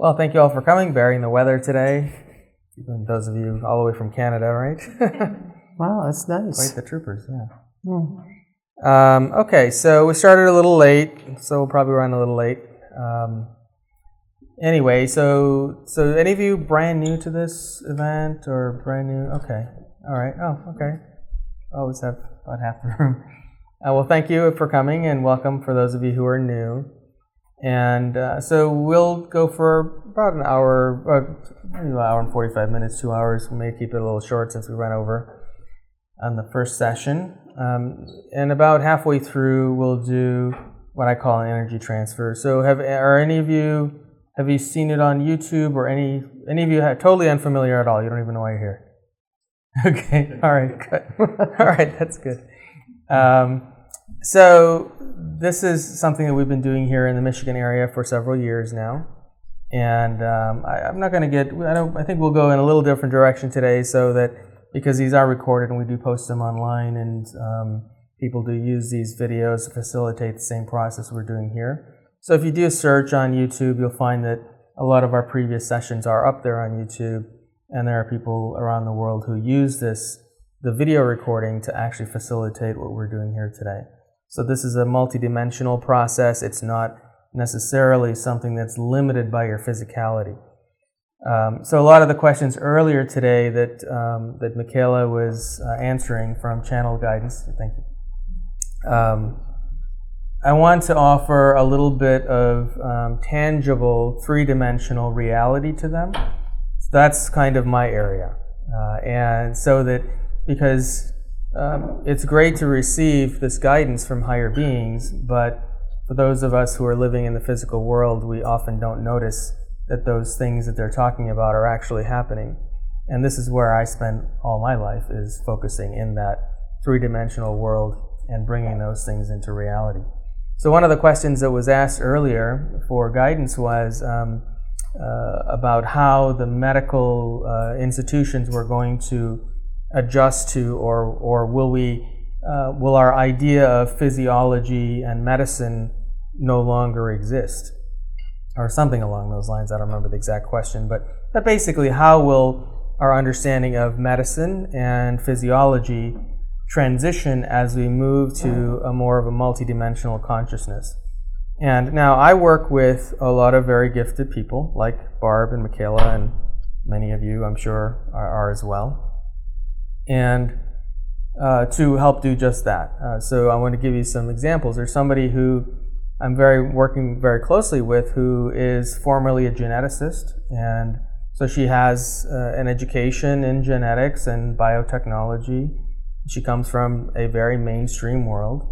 Well, thank you all for coming, bearing the weather today. Even those of you all the way from Canada, right? Wow, that's nice. Quite the troopers, yeah. Okay, so we started a little late, so we'll probably run a little late. Anyway, so any of you brand new to this event or brand new? Okay, all right. Oh, okay. Always have about half the room. Well, thank you for coming and welcome for those of you who are new. And so we'll go for about an hour, maybe an hour and 45 minutes, 2 hours. We may keep it a little short since we ran over on the first session. And about halfway through, we'll do what I call an energy transfer. So have you seen it on YouTube, or any of you totally unfamiliar at all? You don't even know why you're here. Okay, all right, good. All right, that's good. So this is something that we've been doing here in the Michigan area for several years now, and I'm not going to I think we'll go in a little different direction today, so that because these are recorded and we do post them online, and people do use these videos to facilitate the same process we're doing here. So if you do a search on YouTube, you'll find that a lot of our previous sessions are up there on YouTube, and there are people around the world who use the video recording to actually facilitate what we're doing here today. So this is a multidimensional process. It's not necessarily something that's limited by your physicality. So a lot of the questions earlier today that Michaela was answering from channel guidance, thank you. I want to offer a little bit of tangible, three-dimensional reality to them. So that's kind of my area. And so that, because it's great to receive this guidance from higher beings, but for those of us who are living in the physical world, we often don't notice that those things that they're talking about are actually happening. And this is where I spend all my life, is focusing in that three-dimensional world and bringing those things into reality. So one of the questions that was asked earlier for guidance was about how the medical institutions were going to adjust to, or will our idea of physiology and medicine no longer exist, or something along those lines. I don't remember the exact question, but basically, how will our understanding of medicine and physiology transition as we move to a more of a multidimensional consciousness? And now I work with a lot of very gifted people like Barb and Michaela, and many of you I'm sure are as well, and to help do just that. So I want to give you some examples. There's somebody who I'm working very closely with, who is formerly a geneticist, and so she has an education in genetics and biotechnology. She comes from a very mainstream world,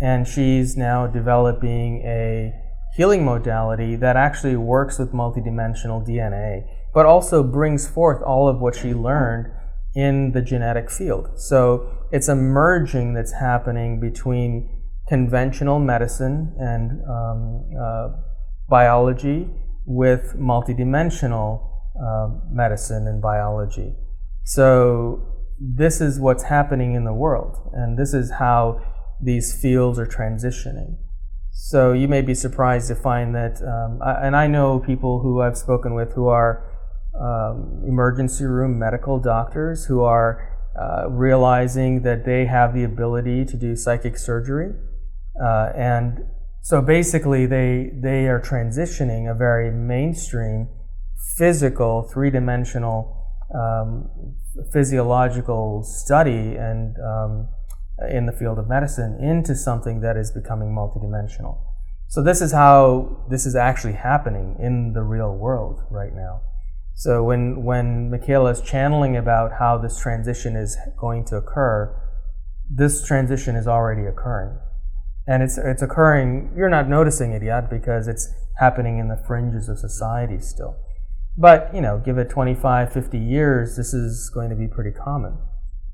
and she's now developing a healing modality that actually works with multidimensional DNA, but also brings forth all of what she learned in the genetic field. So it's a merging that's happening between conventional medicine and biology with multidimensional medicine and biology. So this is what's happening in the world, and this is how these fields are transitioning. So you may be surprised to find that, and I know people who I've spoken with who are emergency room medical doctors, who are realizing that they have the ability to do psychic surgery. And so basically they are transitioning a very mainstream physical, three-dimensional physiological study and in the field of medicine into something that is becoming multidimensional. So this is how this is actually happening in the real world right now. So when Michaela is channeling about how this transition is going to occur, this transition is already occurring. And it's occurring, you're not noticing it yet because it's happening in the fringes of society still. But, give it 25, 50 years, this is going to be pretty common.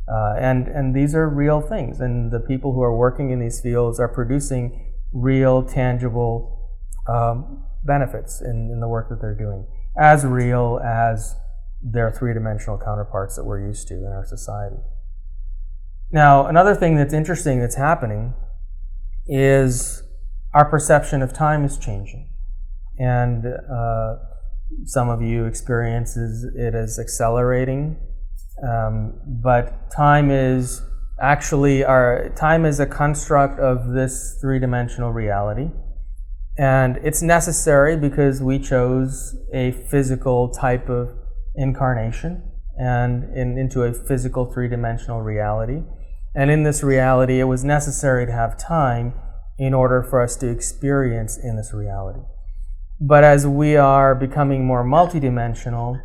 And these are real things. And the people who are working in these fields are producing real, tangible benefits in the work that they're doing, as real as their three-dimensional counterparts that we're used to in our society. Now, another thing that's interesting that's happening is our perception of time is changing. And some of you experience it as accelerating, but time is a construct of this three-dimensional reality, and it's necessary because we chose a physical type of incarnation and into a physical three-dimensional reality. And in this reality, it was necessary to have time in order for us to experience in this reality. But as we are becoming more multidimensional,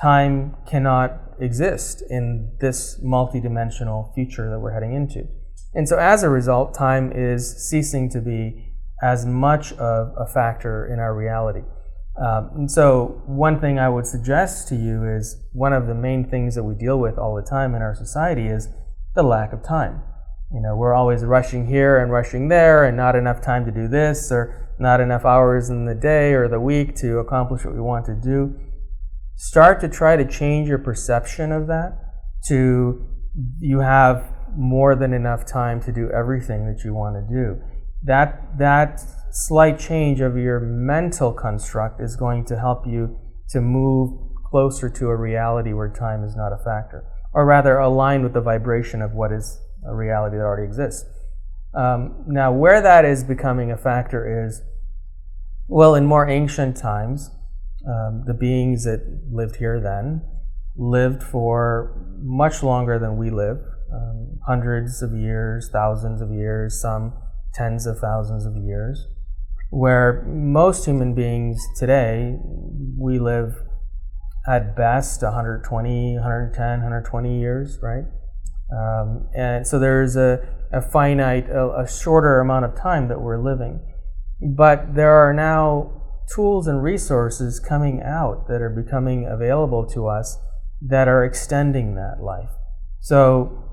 time cannot exist in this multidimensional future that we're heading into. And so as a result, time is ceasing to be as much of a factor in our reality. And so one thing I would suggest to you is one of the main things that we deal with all the time in our society is the lack of time. We're always rushing here and rushing there and not enough time to do this or not enough hours in the day or the week to accomplish what we want to do. Start to try to change your perception of that to you have more than enough time to do everything that you want to do. That slight change of your mental construct is going to help you to move closer to a reality where time is not a factor, or rather align with the vibration of what is a reality that already exists. Now, where that is becoming a factor is, well, in more ancient times, the beings that lived here then lived for much longer than we live, hundreds of years, thousands of years, some tens of thousands of years, where most human beings today, we live at best 120, 110, 120 years, right? And so there's a finite, a shorter amount of time that we're living. But there are now tools and resources coming out that are becoming available to us that are extending that life. So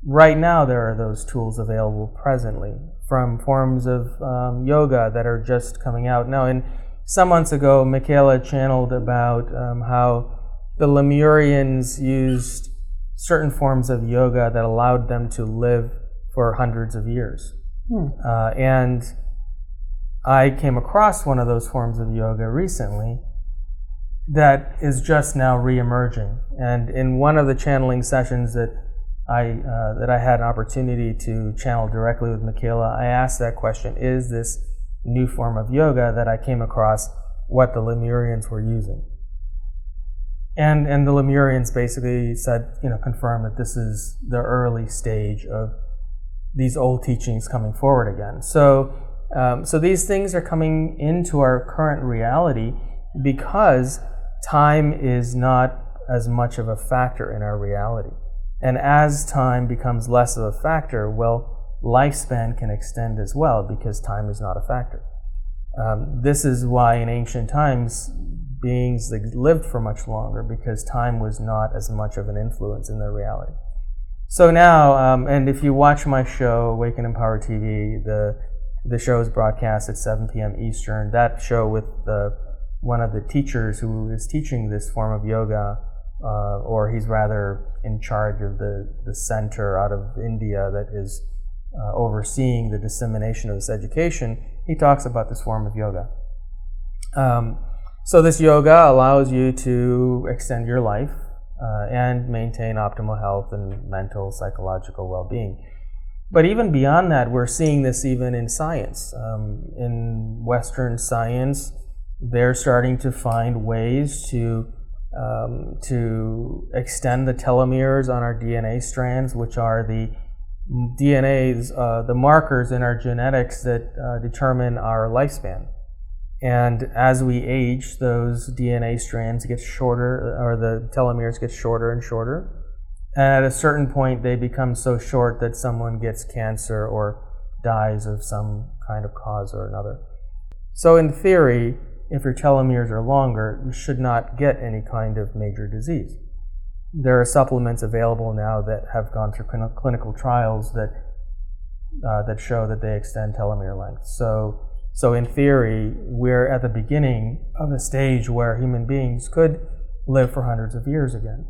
right now there are those tools available presently from forms of yoga that are just coming out. Now, some months ago, Michaela channeled about how the Lemurians used certain forms of yoga that allowed them to live for hundreds of years. And I came across one of those forms of yoga recently that is just now re-emerging. And in one of the channeling sessions that I had an opportunity to channel directly with Michaela, I asked that question, is this new form of yoga that I came across what the Lemurians were using? And the Lemurians basically said, confirmed that this is the early stage of these old teachings coming forward again. So these things are coming into our current reality because time is not as much of a factor in our reality. And as time becomes less of a factor, well, lifespan can extend as well because time is not a factor. This is why in ancient times beings lived for much longer, because time was not as much of an influence in their reality. So now, and if you watch my show, Awaken Empower TV, the show is broadcast at 7 p.m. Eastern. That show with one of the teachers who is teaching this form of yoga, or he's rather in charge of the center out of India that is overseeing the dissemination of this education, he talks about this form of yoga. So this yoga allows you to extend your life and maintain optimal health and mental, psychological well-being. But even beyond that, we're seeing this even in science. In Western science, they're starting to find ways to extend the telomeres on our DNA strands, which are the DNAs, the markers in our genetics that determine our lifespan. And as we age, those DNA strands get shorter, or the telomeres get shorter and shorter. And at a certain point, they become so short that someone gets cancer or dies of some kind of cause or another. So in theory, if your telomeres are longer, you should not get any kind of major disease. There are supplements available now that have gone through clinical trials that show that they extend telomere length. So in theory, we're at the beginning of a stage where human beings could live for hundreds of years again.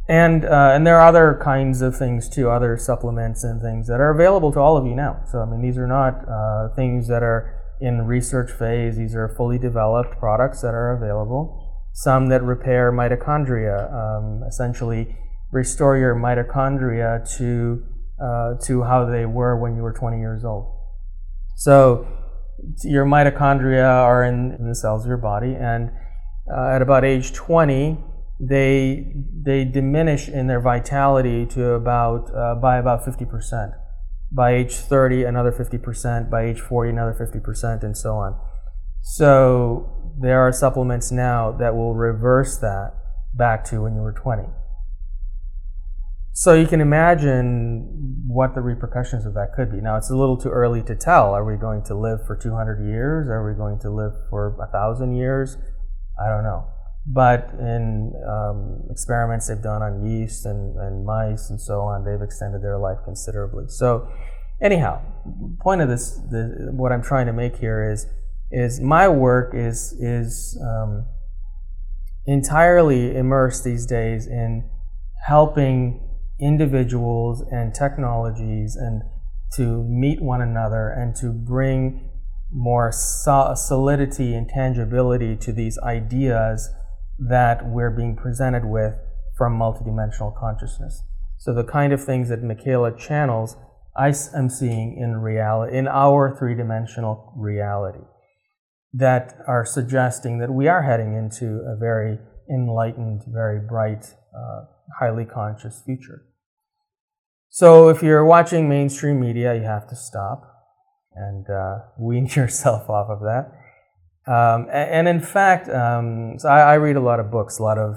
And there are other kinds of things too, other supplements and things that are available to all of you now. So I mean, these are not things that are in research phase. These are fully developed products that are available. Some that repair mitochondria, essentially restore your mitochondria to how they were when you were 20 years old. So your mitochondria are in the cells of your body, and at about age 20, they diminish in their vitality to by about 50%. By age 30, another 50%. By age 40, another 50%, and so on. So there are supplements now that will reverse that back to when you were 20. So you can imagine what the repercussions of that could be. Now, it's a little too early to tell. Are we going to live for 200 years? Are we going to live for 1,000 years? I don't know. But in experiments they've done on yeast and mice and so on, they've extended their life considerably. So anyhow, point of this, what I'm trying to make here is my work is entirely immersed these days in helping individuals and technologies and to meet one another and to bring more solidity and tangibility to these ideas that we're being presented with from multidimensional consciousness. So the kind of things that Michaela channels, I am seeing in reality, in our three-dimensional reality, that are suggesting that we are heading into a very enlightened, very bright, highly conscious future. So if you're watching mainstream media, you have to stop and wean yourself off of that. And in fact, so I read a lot of books, a lot of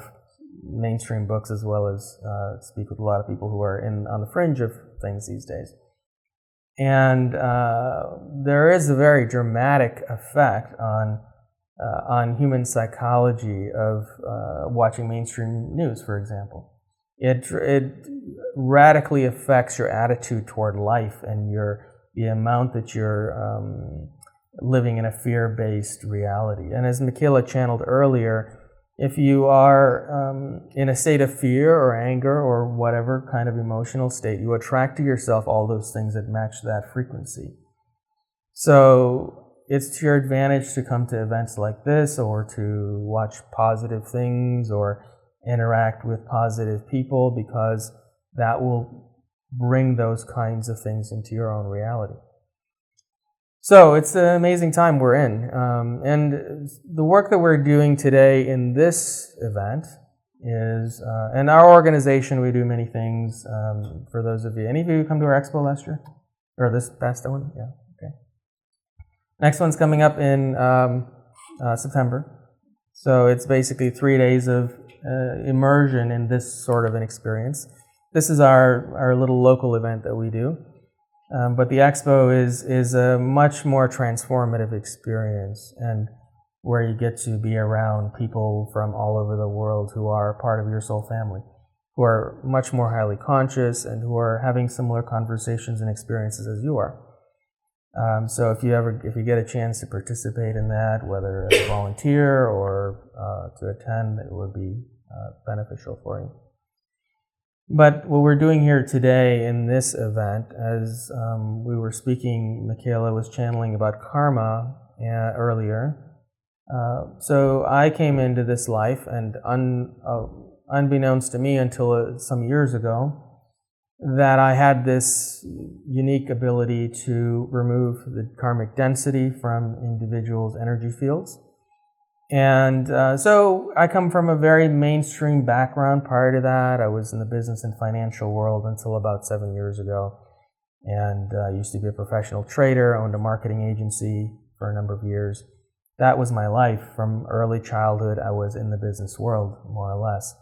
mainstream books, as well as speak with a lot of people who are on the fringe of things these days. And there is a very dramatic effect on human psychology of watching mainstream news, for example. It radically affects your attitude toward life and the amount that you're living in a fear-based reality. And as Michaela channeled earlier, if you are in a state of fear or anger or whatever kind of emotional state, you attract to yourself all those things that match that frequency. So it's to your advantage to come to events like this, or to watch positive things or interact with positive people, because that will bring those kinds of things into your own reality. So it's an amazing time we're in. And the work that we're doing today in this event is, in our organization, we do many things. For those of you, any of you come to our expo last year? Or this past one? Yeah, okay. Next one's coming up in September. So it's basically 3 days of immersion in this sort of an experience. This is our little local event that we do. But the expo is a much more transformative experience, and where you get to be around people from all over the world who are part of your soul family, who are much more highly conscious and who are having similar conversations and experiences as you are. So if you get a chance to participate in that, whether as a volunteer or to attend, it would be beneficial for you. But what we're doing here today in this event, as we were speaking, Michaela was channeling about karma earlier. So I came into this life, and unbeknownst to me until some years ago, that I had this unique ability to remove the karmic density from individuals' energy fields. And so I come from a very mainstream background. Prior to that, I was in the business and financial world until about 7 years ago. And I used to be a professional trader, owned a marketing agency for a number of years. That was my life. From early childhood, I was in the business world, more or less.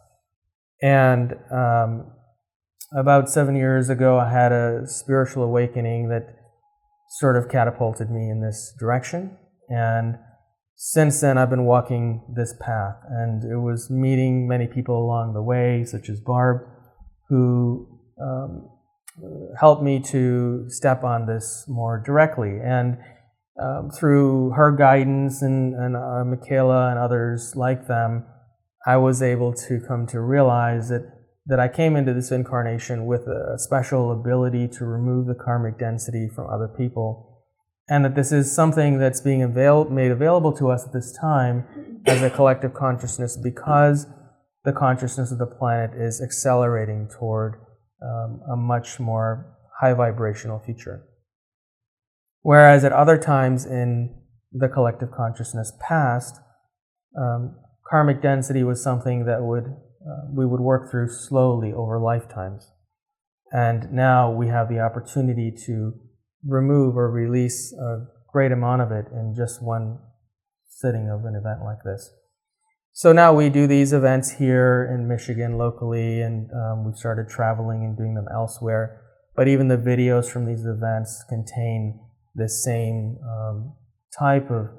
And about 7 years ago, I had a spiritual awakening that sort of catapulted me in this direction. And since then, I've been walking this path, and it was meeting many people along the way, such as Barb, who helped me to step on this more directly. And through her guidance and Michaela and others like them, I was able to come to realize that I came into this incarnation with a special ability to remove the karmic density from other people, and that this is something that's being made available to us at this time as a collective consciousness because the consciousness of the planet is accelerating toward a much more high vibrational future. Whereas at other times in the collective consciousness past, karmic density was something that we would work through slowly over lifetimes. And now we have the opportunity to remove or release a great amount of it in just one sitting of an event like this. So now we do these events here in Michigan locally, and we've started traveling and doing them elsewhere. But even the videos from these events contain the same type of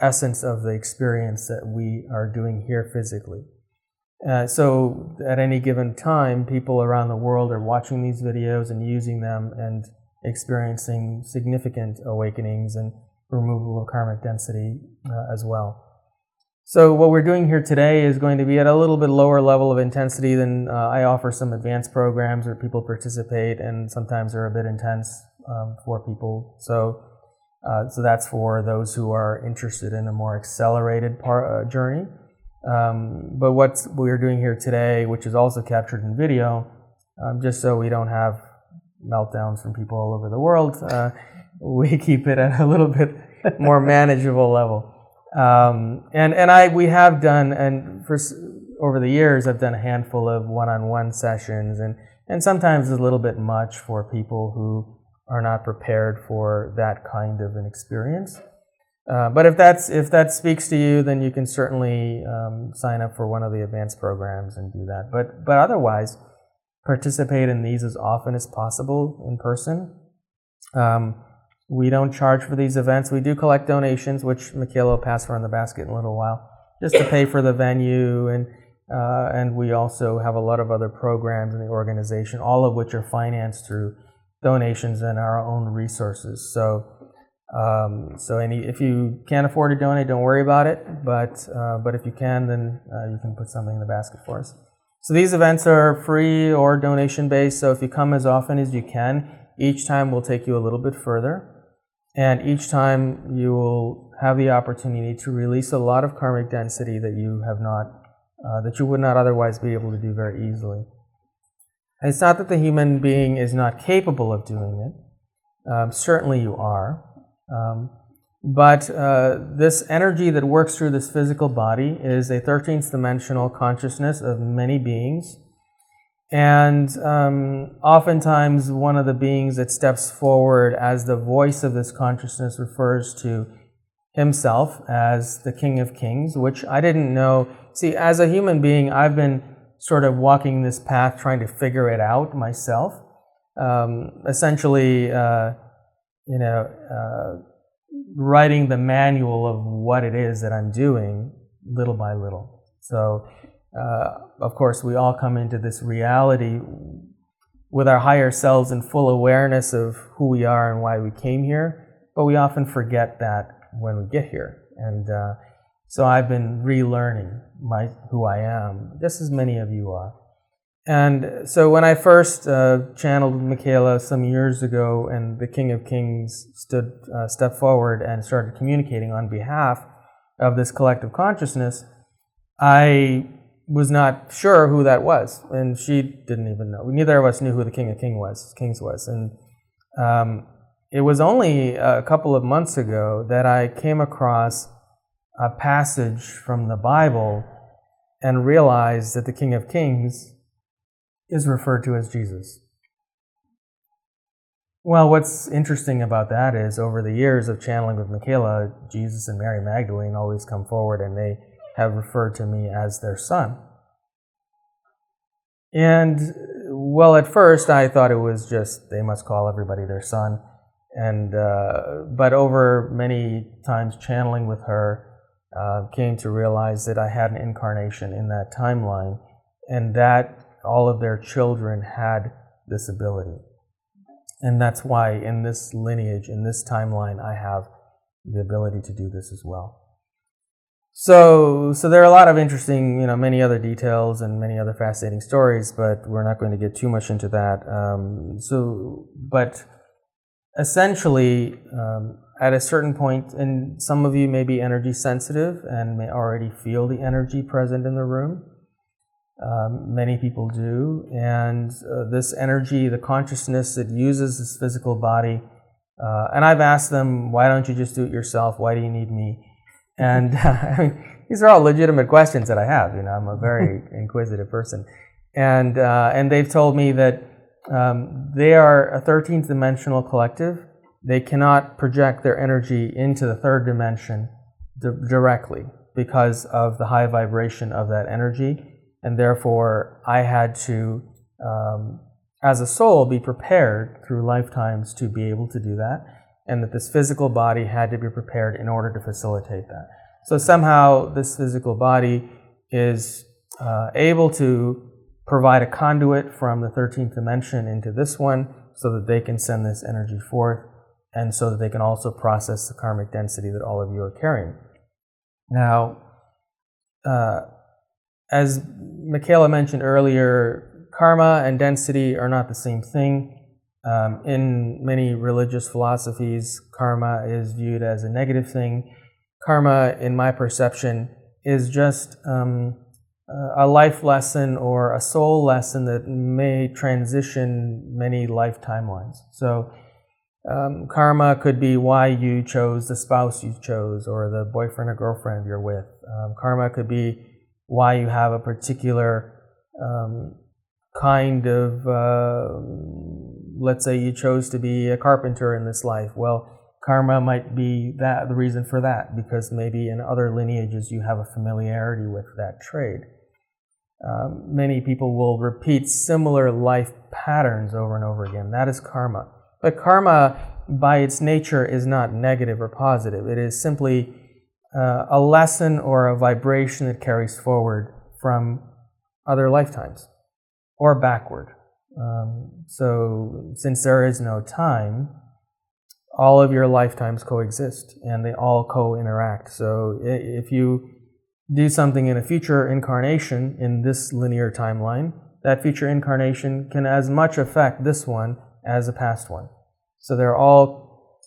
essence of the experience that we are doing here physically. So at any given time, people around the world are watching these videos and using them and experiencing significant awakenings and removal of karmic density as well. So what we're doing here today is going to be at a little bit lower level of intensity than I offer some advanced programs where people participate, and sometimes they're a bit intense for people. So that's for those who are interested in a more accelerated journey. But what we're doing here today, which is also captured in video, just so we don't have meltdowns from people all over the world, we keep it at a little bit more manageable level. We have done, and over the years, I've done a handful of one-on-one sessions, and sometimes it's a little bit much for people who are not prepared for that kind of an experience. But if that speaks to you, then you can certainly sign up for one of the advanced programs and do that. But otherwise, participate in these as often as possible in person. We don't charge for these events. We do collect donations, which Michaela will pass around the basket in a little while, just to pay for the venue, and we also have a lot of other programs in the organization, all of which are financed through donations and our own resources. So if you can't afford to donate, don't worry about it. But if you can, then you can put something in the basket for us. So these events are free or donation based. So if you come as often as you can, each time will take you a little bit further. And each time you will have the opportunity to release a lot of karmic density that you would not otherwise be able to do very easily. And it's not that the human being is not capable of doing it. Certainly you are. But this energy that works through this physical body is a 13th dimensional consciousness of many beings. And oftentimes one of the beings that steps forward as the voice of this consciousness refers to himself as the King of Kings, which I didn't know. See, as a human being, I've been sort of walking this path trying to figure it out myself. Essentially, writing the manual of what it is that I'm doing little by little. So, of course, we all come into this reality with our higher selves in full awareness of who we are and why we came here, but we often forget that when we get here. And so I've been relearning who I am, just as many of you are. And so when I first channeled Michaela some years ago, and the King of Kings stepped forward and started communicating on behalf of this collective consciousness, I was not sure who that was, and she didn't even know. Neither of us knew who the King of Kings was. And it was only a couple of months ago that I came across a passage from the Bible and realized that the King of Kings is referred to as Jesus. Well, what's interesting about that is over the years of channeling with Michaela, Jesus and Mary Magdalene always come forward and they have referred to me as their son. And, well, at first I thought it was just they must call everybody their son. And but over many times channeling with her, came to realize that I had an incarnation in that timeline, and that all of their children had this ability. And that's why in this lineage, in this timeline, I have the ability to do this as well. So there are a lot of interesting, many other details and many other fascinating stories, but we're not going to get too much into that. But essentially, at a certain point, and some of you may be energy sensitive and may already feel the energy present in the room. Many people do, and this energy, the consciousness that uses this physical body, and I've asked them, why don't you just do it yourself? Why do you need me? And I mean, these are all legitimate questions that I have. I'm a very inquisitive person, and they've told me that they are a 13th dimensional collective. They cannot project their energy into the third dimension directly because of the high vibration of that energy, and therefore I had to, as a soul, be prepared through lifetimes to be able to do that, and that this physical body had to be prepared in order to facilitate that. So somehow this physical body is able to provide a conduit from the 13th dimension into this one so that they can send this energy forth, and so that they can also process the karmic density that all of you are carrying. Now, as Michaela mentioned earlier, karma and density are not the same thing. In many religious philosophies, karma is viewed as a negative thing. Karma, in my perception, is just a life lesson or a soul lesson that may transition many life timelines. So karma could be why you chose the spouse you chose or the boyfriend or girlfriend you're with. Karma could be why you have a particular kind of, let's say you chose to be a carpenter in this life. Well, karma might be the reason for that, because maybe in other lineages you have a familiarity with that trade. Many people will repeat similar life patterns over and over again. That is karma. But karma, by its nature, is not negative or positive. It is simply a lesson or a vibration that carries forward from other lifetimes or backward. So since there is no time, all of your lifetimes coexist and they all co-interact. So if you do something in a future incarnation in this linear timeline, that future incarnation can as much affect this one as a past one. So they're all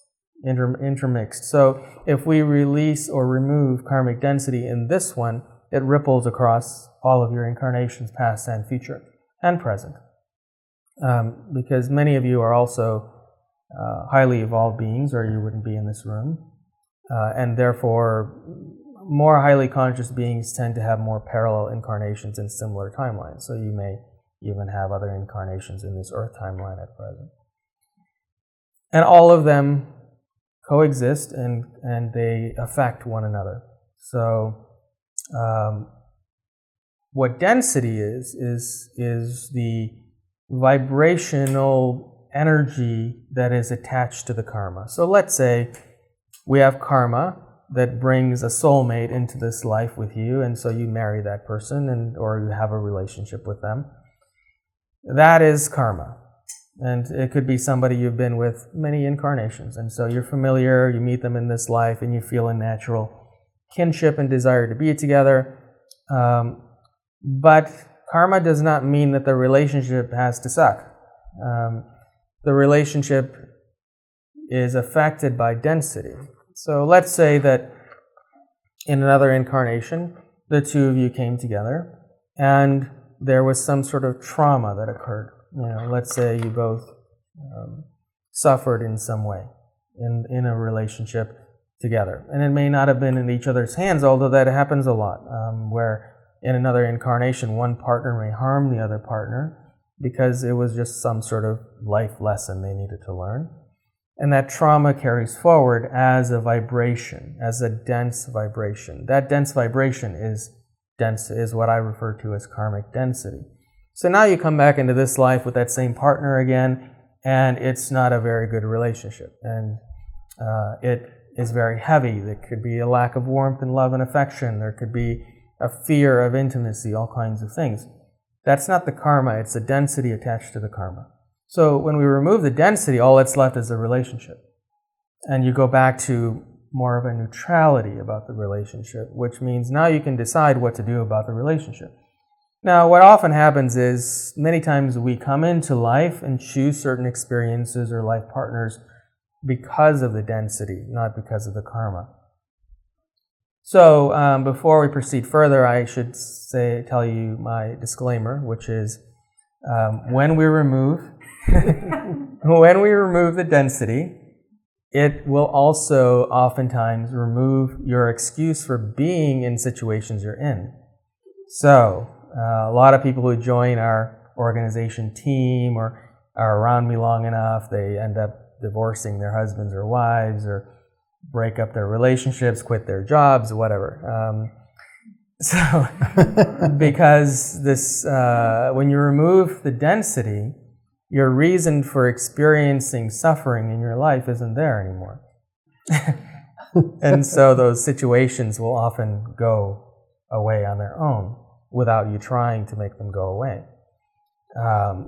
intermixed. So if we release or remove karmic density in this one, it ripples across all of your incarnations, past and future and present. Because many of you are also highly evolved beings, or you wouldn't be in this room. And therefore, more highly conscious beings tend to have more parallel incarnations in similar timelines. So you may even have other incarnations in this Earth timeline at present. And all of them coexist and they affect one another. So what density is the vibrational energy that is attached to the karma. So let's say we have karma that brings a soulmate into this life with you, and so you marry that person or you have a relationship with them. That is karma. And it could be somebody you've been with many incarnations, and so you're familiar, you meet them in this life, and you feel a natural kinship and desire to be together. But karma does not mean that the relationship has to suck. The relationship is affected by density. So let's say that in another incarnation, the two of you came together and there was some sort of trauma that occurred. Let's say you both suffered in some way in a relationship together. And it may not have been in each other's hands, although that happens a lot, where in another incarnation, one partner may harm the other partner because it was just some sort of life lesson they needed to learn. And that trauma carries forward as a vibration, as a dense vibration. That dense vibration is what I refer to as karmic density. So now you come back into this life with that same partner again, and it's not a very good relationship. And it is very heavy. There could be a lack of warmth and love and affection. There could be a fear of intimacy, all kinds of things. That's not the karma, it's the density attached to the karma. So when we remove the density, all that's left is the relationship. And you go back to more of a neutrality about the relationship, which means now you can decide what to do about the relationship. Now, what often happens is many times we come into life and choose certain experiences or life partners because of the density, not because of the karma. So before we proceed further, I should tell you my disclaimer, which is when we remove the density, it will also oftentimes remove your excuse for being in situations you're in. So a lot of people who join our organization team or are around me long enough, they end up divorcing their husbands or wives or break up their relationships, quit their jobs, whatever. Because this, when you remove the density, your reason for experiencing suffering in your life isn't there anymore. And so those situations will often go away on their own without you trying to make them go away.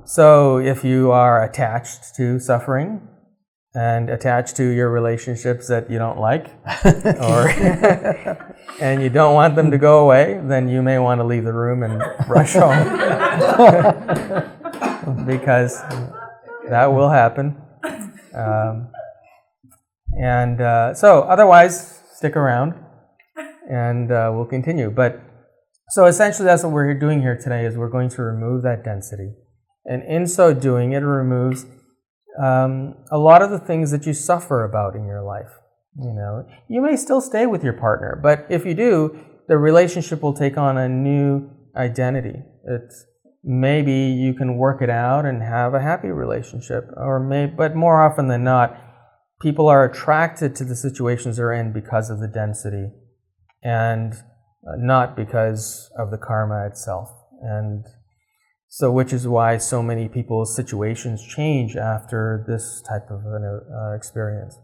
So if you are attached to suffering and attached to your relationships that you don't like, or and you don't want them to go away, then you may want to leave the room and rush home. Because that will happen. So otherwise, stick around and we'll continue. But so essentially that's what we're doing here today, is we're going to remove that density. And in so doing, it removes a lot of the things that you suffer about in your life. You know, you may still stay with your partner, but if you do, the relationship will take on a new identity. Maybe you can work it out and have a happy relationship, but more often than not, people are attracted to the situations they're in because of the density and not because of the karma itself. And so, which is why so many people's situations change after this type of an experience.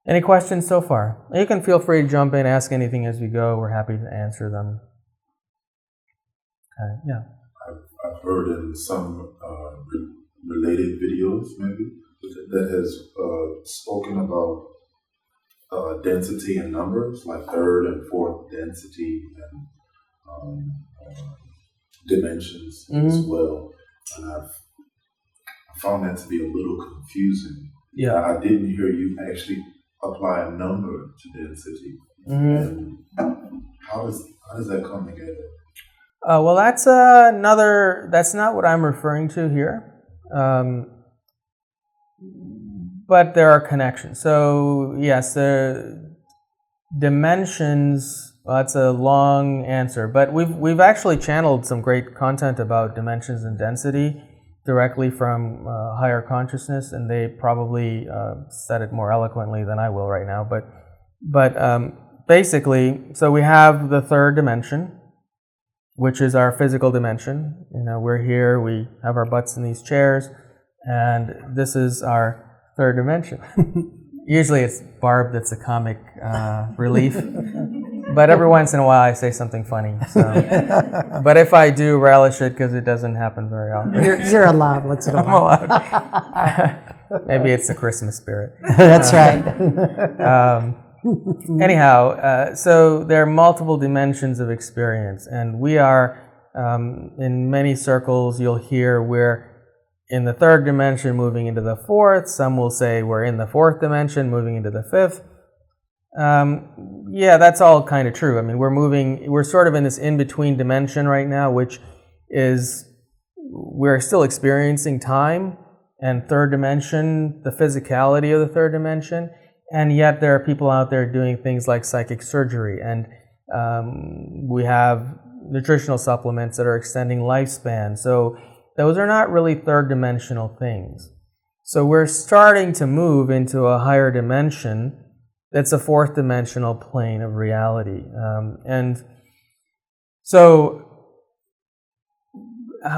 Any questions so far? You can feel free to jump in, ask anything as we go. We're happy to answer them. Yeah. I've heard in some related videos, maybe, that has spoken about density and numbers, like third and fourth density and dimensions as well. And I've found that to be a little confusing. Yeah. I didn't hear you actually apply a number to density. And how does that come together? Well, that's not what I'm referring to here. But there are connections. So, yes, the dimensions, well, that's a long answer, but we've actually channeled some great content about dimensions and density directly from higher consciousness, and they probably said it more eloquently than I will right now. But basically, so we have the third dimension, which is our physical dimension. You know, we're here, we have our butts in these chairs, and this is our third dimension. Usually it's Barb that's a comic relief, but every once in a while I say something funny. So. But if I do, relish it, because it doesn't happen very often. You're allowed once in a while. I'm allowed. Maybe it's the Christmas spirit. That's right. Anyhow, so there are multiple dimensions of experience, and we are, in many circles, you'll hear we're in the third dimension moving into the fourth. Some will say we're in the fourth dimension moving into the fifth. Yeah, that's all kind of true. I mean, we're sort of in this in-between dimension right now, which is, we're still experiencing time and third dimension, the physicality of the third dimension. And yet there are people out there doing things like psychic surgery, and we have nutritional supplements that are extending lifespan. So those are not really third dimensional things. So we're starting to move into a higher dimension that's a fourth dimensional plane of reality. And so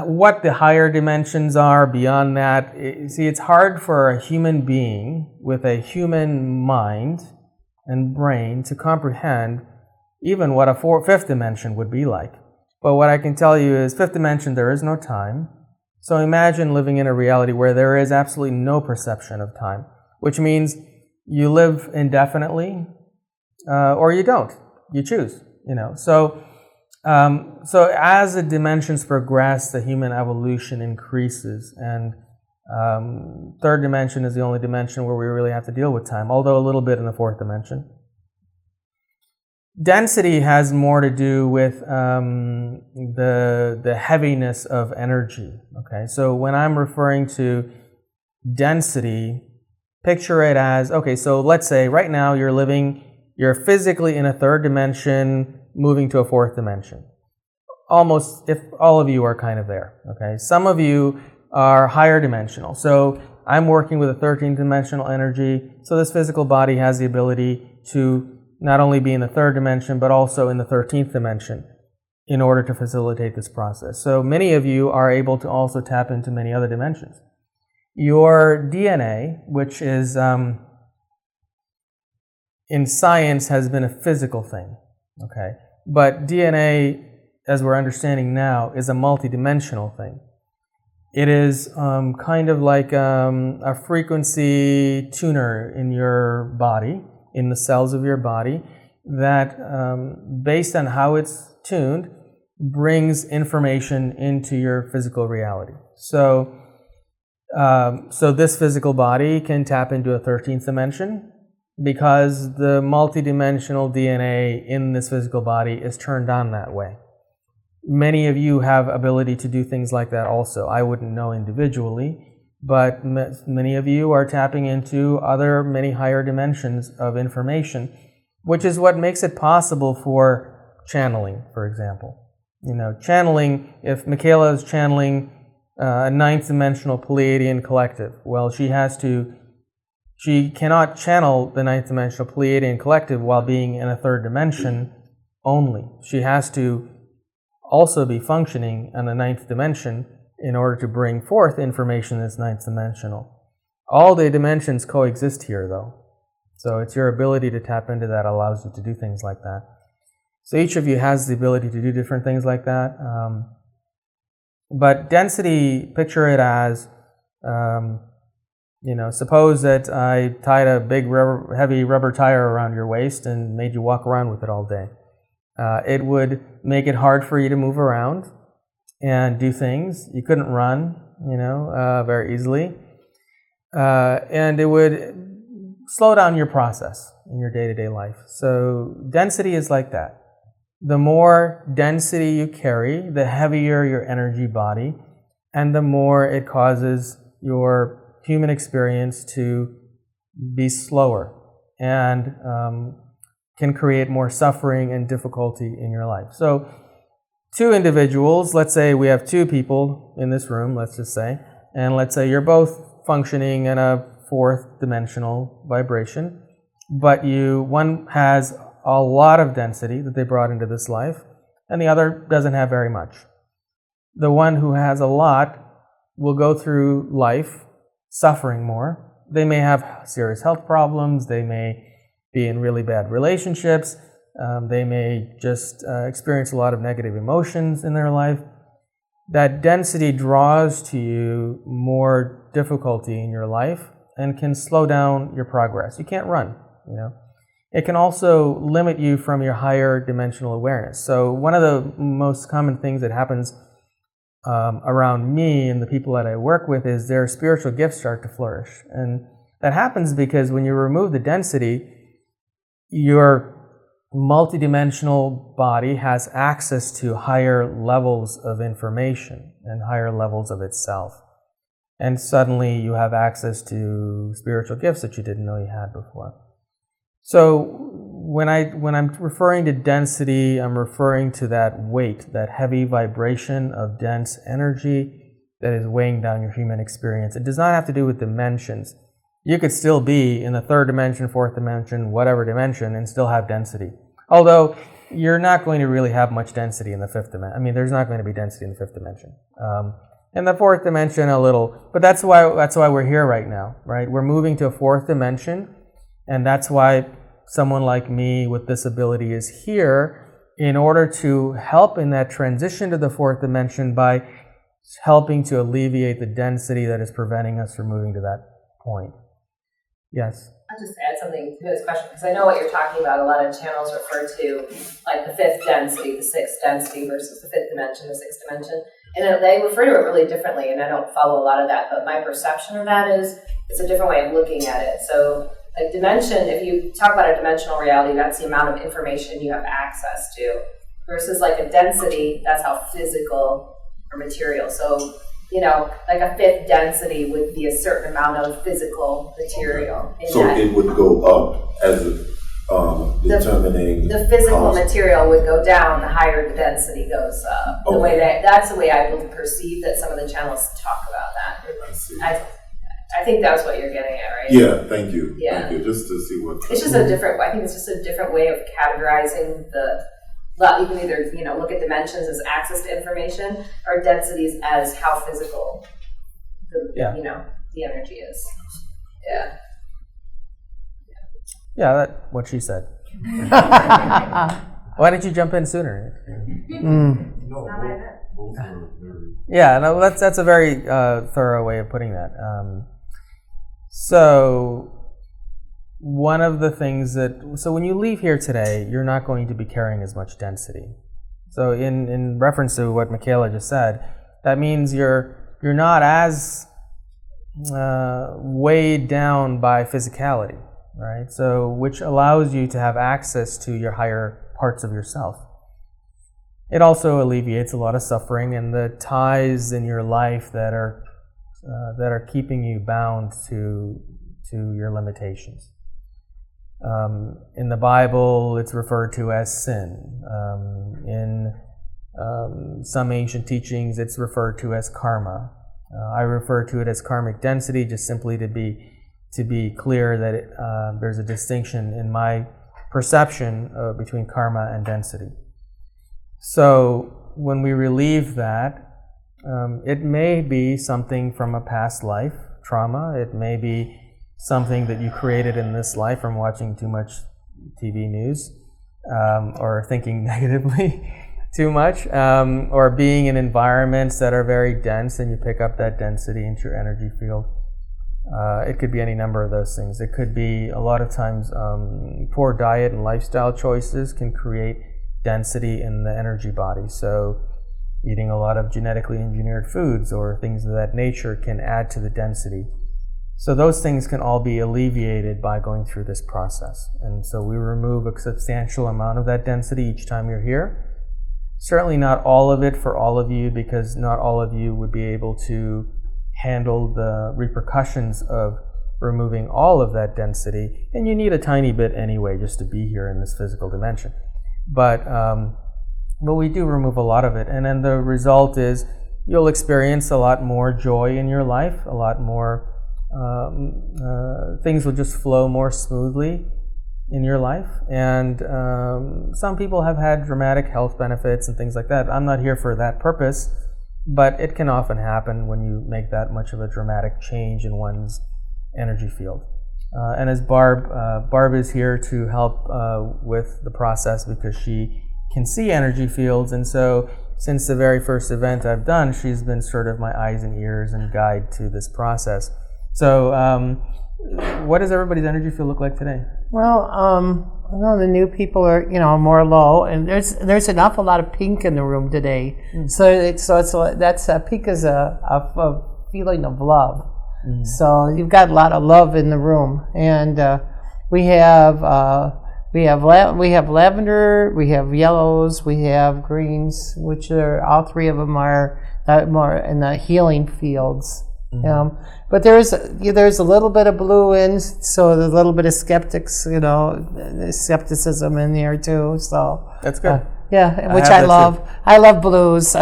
what the higher dimensions are beyond that, see, it's hard for a human being with a human mind and brain to comprehend even what a fifth dimension would be like. But what I can tell you is, fifth dimension, there is no time. So imagine living in a reality where there is absolutely no perception of time, which means you live indefinitely, or you don't. You choose, you know. So as the dimensions progress, the human evolution increases, and Third dimension is the only dimension where we really have to deal with time, although a little bit in the fourth dimension. Density has more to do with the heaviness of energy. Okay, so when I'm referring to density, picture it as, okay, so let's say right now you're physically in a third dimension, moving to a fourth dimension. Almost, if all of you are kind of there, okay? Some of you are higher dimensional. So I'm working with a 13th dimensional energy, so this physical body has the ability to not only be in the third dimension, but also in the 13th dimension in order to facilitate this process. So many of you are able to also tap into many other dimensions. Your DNA, which is in science has been a physical thing, okay? But DNA, as we're understanding now, is a multidimensional thing. It is kind of like a frequency tuner in your body, in the cells of your body, that based on how it's tuned, brings information into your physical reality. So this physical body can tap into a 13th dimension because the multidimensional DNA in this physical body is turned on that way. Many of you have ability to do things like that also. I wouldn't know individually, but many of you are tapping into many higher dimensions of information, which is what makes it possible for channeling, for example. You know, channeling, if Michaela is channeling a ninth dimensional Pleiadian collective, well, she cannot channel the ninth dimensional Pleiadian collective while being in a third dimension only. She has to also be functioning in the ninth dimension in order to bring forth information that's ninth dimensional. All the dimensions coexist here, though. So it's your ability to tap into that allows you to do things like that. So each of you has the ability to do different things like that. But density, picture it as, suppose that I tied a big heavy rubber tire around your waist and made you walk around with it all day. It would make it hard for you to move around and do things. You couldn't run, very easily. And it would slow down your process in your day-to-day life. So density is like that. The more density you carry, the heavier your energy body, and the more it causes your human experience to be slower and can create more suffering and difficulty in your life. So two individuals, let's say we have two people in this room, let's just say, and let's say you're both functioning in a fourth dimensional vibration, but one has a lot of density that they brought into this life, and the other doesn't have very much. The one who has a lot will go through life suffering more. They may have serious health problems, they may be in really bad relationships, they may just experience a lot of negative emotions in their life. That density draws to you more difficulty in your life and can slow down your progress. You can't run, It can also limit you from your higher dimensional awareness. So one of the most common things that happens around me and the people that I work with is their spiritual gifts start to flourish. And that happens because when you remove the density, your multidimensional body has access to higher levels of information and higher levels of itself. And suddenly you have access to spiritual gifts that you didn't know you had before. So when I'm referring to density, I'm referring to that weight, that heavy vibration of dense energy that is weighing down your human experience. It does not have to do with dimensions. You could still be in the third dimension, fourth dimension, whatever dimension, and still have density. Although you're not going to really have much density in the fifth dimension. I mean, there's not going to be density in the fifth dimension. In the fourth dimension, a little, but that's why we're here right now, right? We're moving to a fourth dimension. And that's why someone like me with this ability is here in order to help in that transition to the fourth dimension by helping to alleviate the density that is preventing us from moving to that point. Yes? I'll just add something to this question because I know what you're talking about. A lot of channels refer to like the fifth density, the sixth density versus the fifth dimension, the sixth dimension. And they refer to it really differently, and I don't follow a lot of that, but my perception of that is it's a different way of looking at it. So like dimension, if you talk about a dimensional reality, that's the amount of information you have access to, versus like a density, that's how physical or material. So, like a fifth density would be a certain amount of physical material. So it would go up as determining the physical material would go down the higher the density goes up. The way that's the way I would perceive that some of the channels talk about that. I see. I think that's what you're getting at, right? Yeah, thank you. Yeah. Thank you. Just to see what it's just a different. I think it's just a different way of categorizing the. You can either look at dimensions as access to information or densities as how physical the energy is. Yeah. Yeah, that's what she said. Why didn't you jump in sooner? Yeah, no, that's a very thorough way of putting that. So one of the things so when you leave here today, you're not going to be carrying as much density. So in reference to what Michaela just said, that means you're not as weighed down by physicality, right? So which allows you to have access to your higher parts of yourself. It also alleviates a lot of suffering and the ties in your life that are keeping you bound to your limitations. In the Bible, it's referred to as sin. In some ancient teachings, it's referred to as karma. I refer to it as karmic density, just simply to be clear that there's a distinction in my perception between karma and density. So when we relieve that, it may be something from a past life trauma. It may be something that you created in this life from watching too much TV news, or thinking negatively too much, or being in environments that are very dense and you pick up that density into your energy field. It could be any number of those things. It could be a lot of times poor diet and lifestyle choices can create density in the energy body. So eating a lot of genetically engineered foods or things of that nature can add to the density. So those things can all be alleviated by going through this process. And so we remove a substantial amount of that density each time you're here. Certainly not all of it for all of you, because not all of you would be able to handle the repercussions of removing all of that density. And you need a tiny bit anyway just to be here in this physical dimension. But we do remove a lot of it. And then the result is you'll experience a lot more joy in your life, a lot more things will just flow more smoothly in your life. And some people have had dramatic health benefits and things like that. I'm not here for that purpose, but it can often happen when you make that much of a dramatic change in one's energy field. And as Barb is here to help with the process because she can see energy fields, and so since the very first event I've done, she's been sort of my eyes and ears and guide to this process. So, what does everybody's energy field look like today? Well, the new people are, more low, and there's an awful lot of pink in the room today. So that's pink is a feeling of love. So you've got a lot of love in the room, and we have lavender, we have yellows, we have greens, which are all three of them are more in the healing fields. But there's a little bit of blue in, so there's a little bit of skepticism in there too. So that's good. Which I love. Too. I love blues.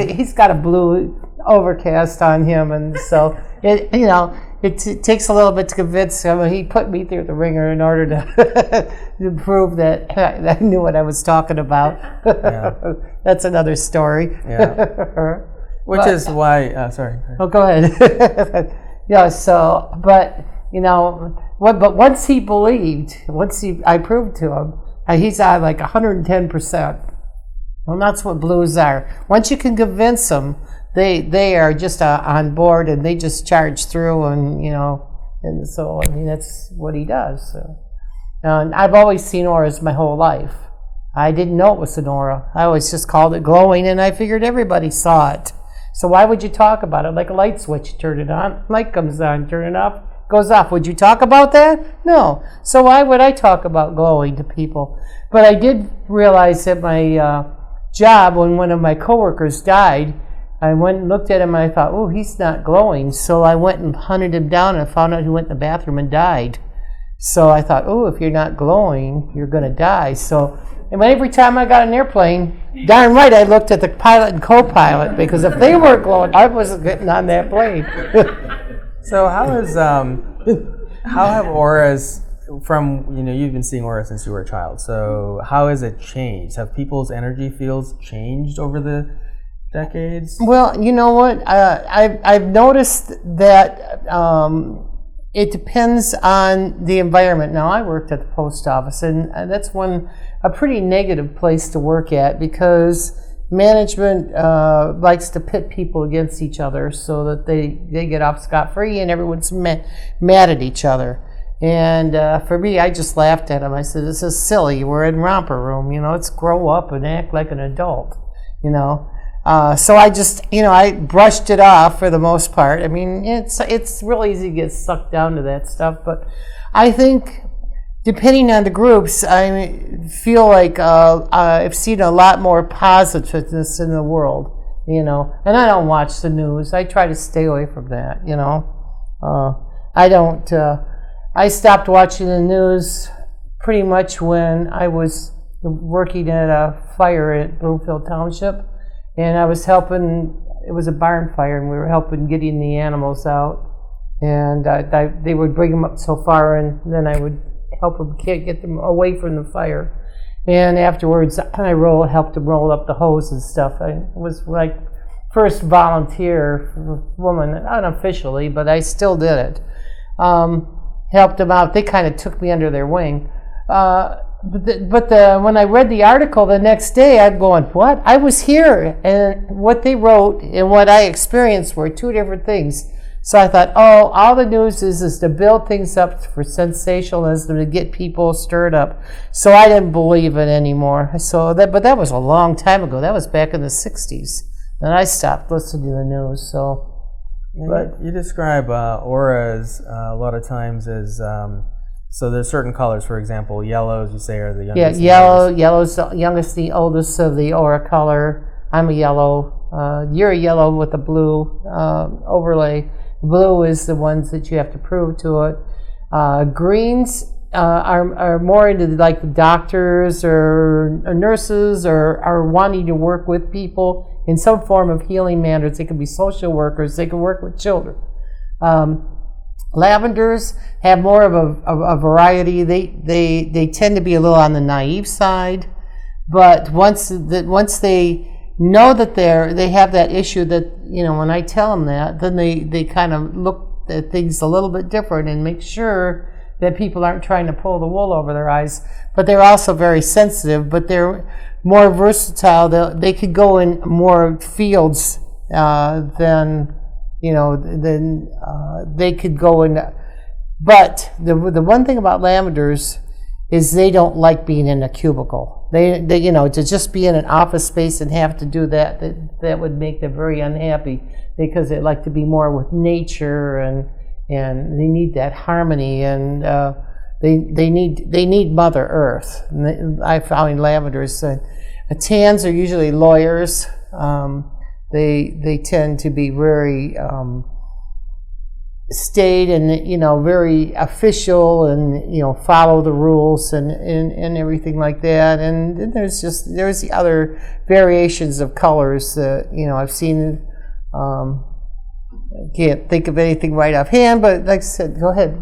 He's got a blue overcast on him, and so it takes a little bit to convince him. He put me through the ringer in order to prove that I knew what I was talking about. That's another story. Which is why, sorry. Oh, go ahead. But once he believed, I proved to him, he's at like 110%. Well, that's what blues are. Once you can convince them, they are just on board and they just charge through, and so that's what he does. So. And I've always seen auras my whole life. I didn't know it was an aura. I always just called it glowing, and I figured everybody saw it. So why would you talk about it? Like a light switch, turn it on, light comes on, turn it off, goes off. Would you talk about that? No. So why would I talk about glowing to people? But I did realize at my job, when one of my coworkers died, I went and looked at him and I thought, oh, he's not glowing. So I went and hunted him down and found out he went in the bathroom and died. So I thought, oh, if you're not glowing, you're going to die. So and every time I got an airplane, darn right I looked at the pilot and co-pilot, because if they weren't glowing, I wasn't getting on that plane. So how have auras from, you've been seeing auras since you were a child, so how has it changed? Have people's energy fields changed over the decades? Well, you know what? I've noticed that it depends on the environment. Now, I worked at the post office, and that's a pretty negative place to work at, because management likes to pit people against each other so that they get off scot-free and everyone's mad at each other. And for me, I just laughed at him. I said, this is silly. We're in romper room. Let's grow up and act like an adult, So I just, I brushed it off for the most part. I mean, it's real easy to get sucked down to that stuff. But I think, depending on the groups, I feel like I've seen a lot more positiveness in the world, And I don't watch the news. I try to stay away from that, I don't. I stopped watching the news pretty much when I was working at a fire at Bloomfield Township, and I was helping. It was a barn fire, and we were helping getting the animals out. And they would bring them up so far, and then I would help them get them away from the fire. And afterwards, I helped them roll up the hose and stuff. I was like first volunteer woman, unofficially, but I still did it. Helped them out. They kind of took me under their wing. But when I read the article the next day, I'm going, what? I was here, and what they wrote and what I experienced were two different things. So I thought, all the news is to build things up for sensationalism, to get people stirred up. So I didn't believe it anymore. But that was a long time ago. That was back in the 60s. And I stopped listening to the news. So. But you describe auras a lot of times as so there's certain colors. For example, yellows you say are the youngest. Yeah, yellow's the youngest, the oldest of the aura color. I'm a yellow. You're a yellow with a blue overlay. Blue is the ones that you have to prove to it. Greens are more into like the doctors or nurses or are wanting to work with people in some form of healing manners. They could be social workers. They could work with children. Lavenders have more of a variety. They tend to be a little on the naive side, but once they know that they have that issue, that when I tell them that, then they kind of look at things a little bit different and make sure that people aren't trying to pull the wool over their eyes. But they're also very sensitive, but they're more versatile. They could go in more fields than they could go in. But the one thing about lavenders is they don't like being in a cubicle. They to just be in an office space and have to do that would make them very unhappy, because they like to be more with nature, and they need that harmony, and they need Mother Earth. And I found lavenders. Tans are usually lawyers. They tend to be very staid and very official, and follow the rules and everything like that. And then there's the other variations of colors that I've seen. Can't think of anything right offhand, but like I said, go ahead.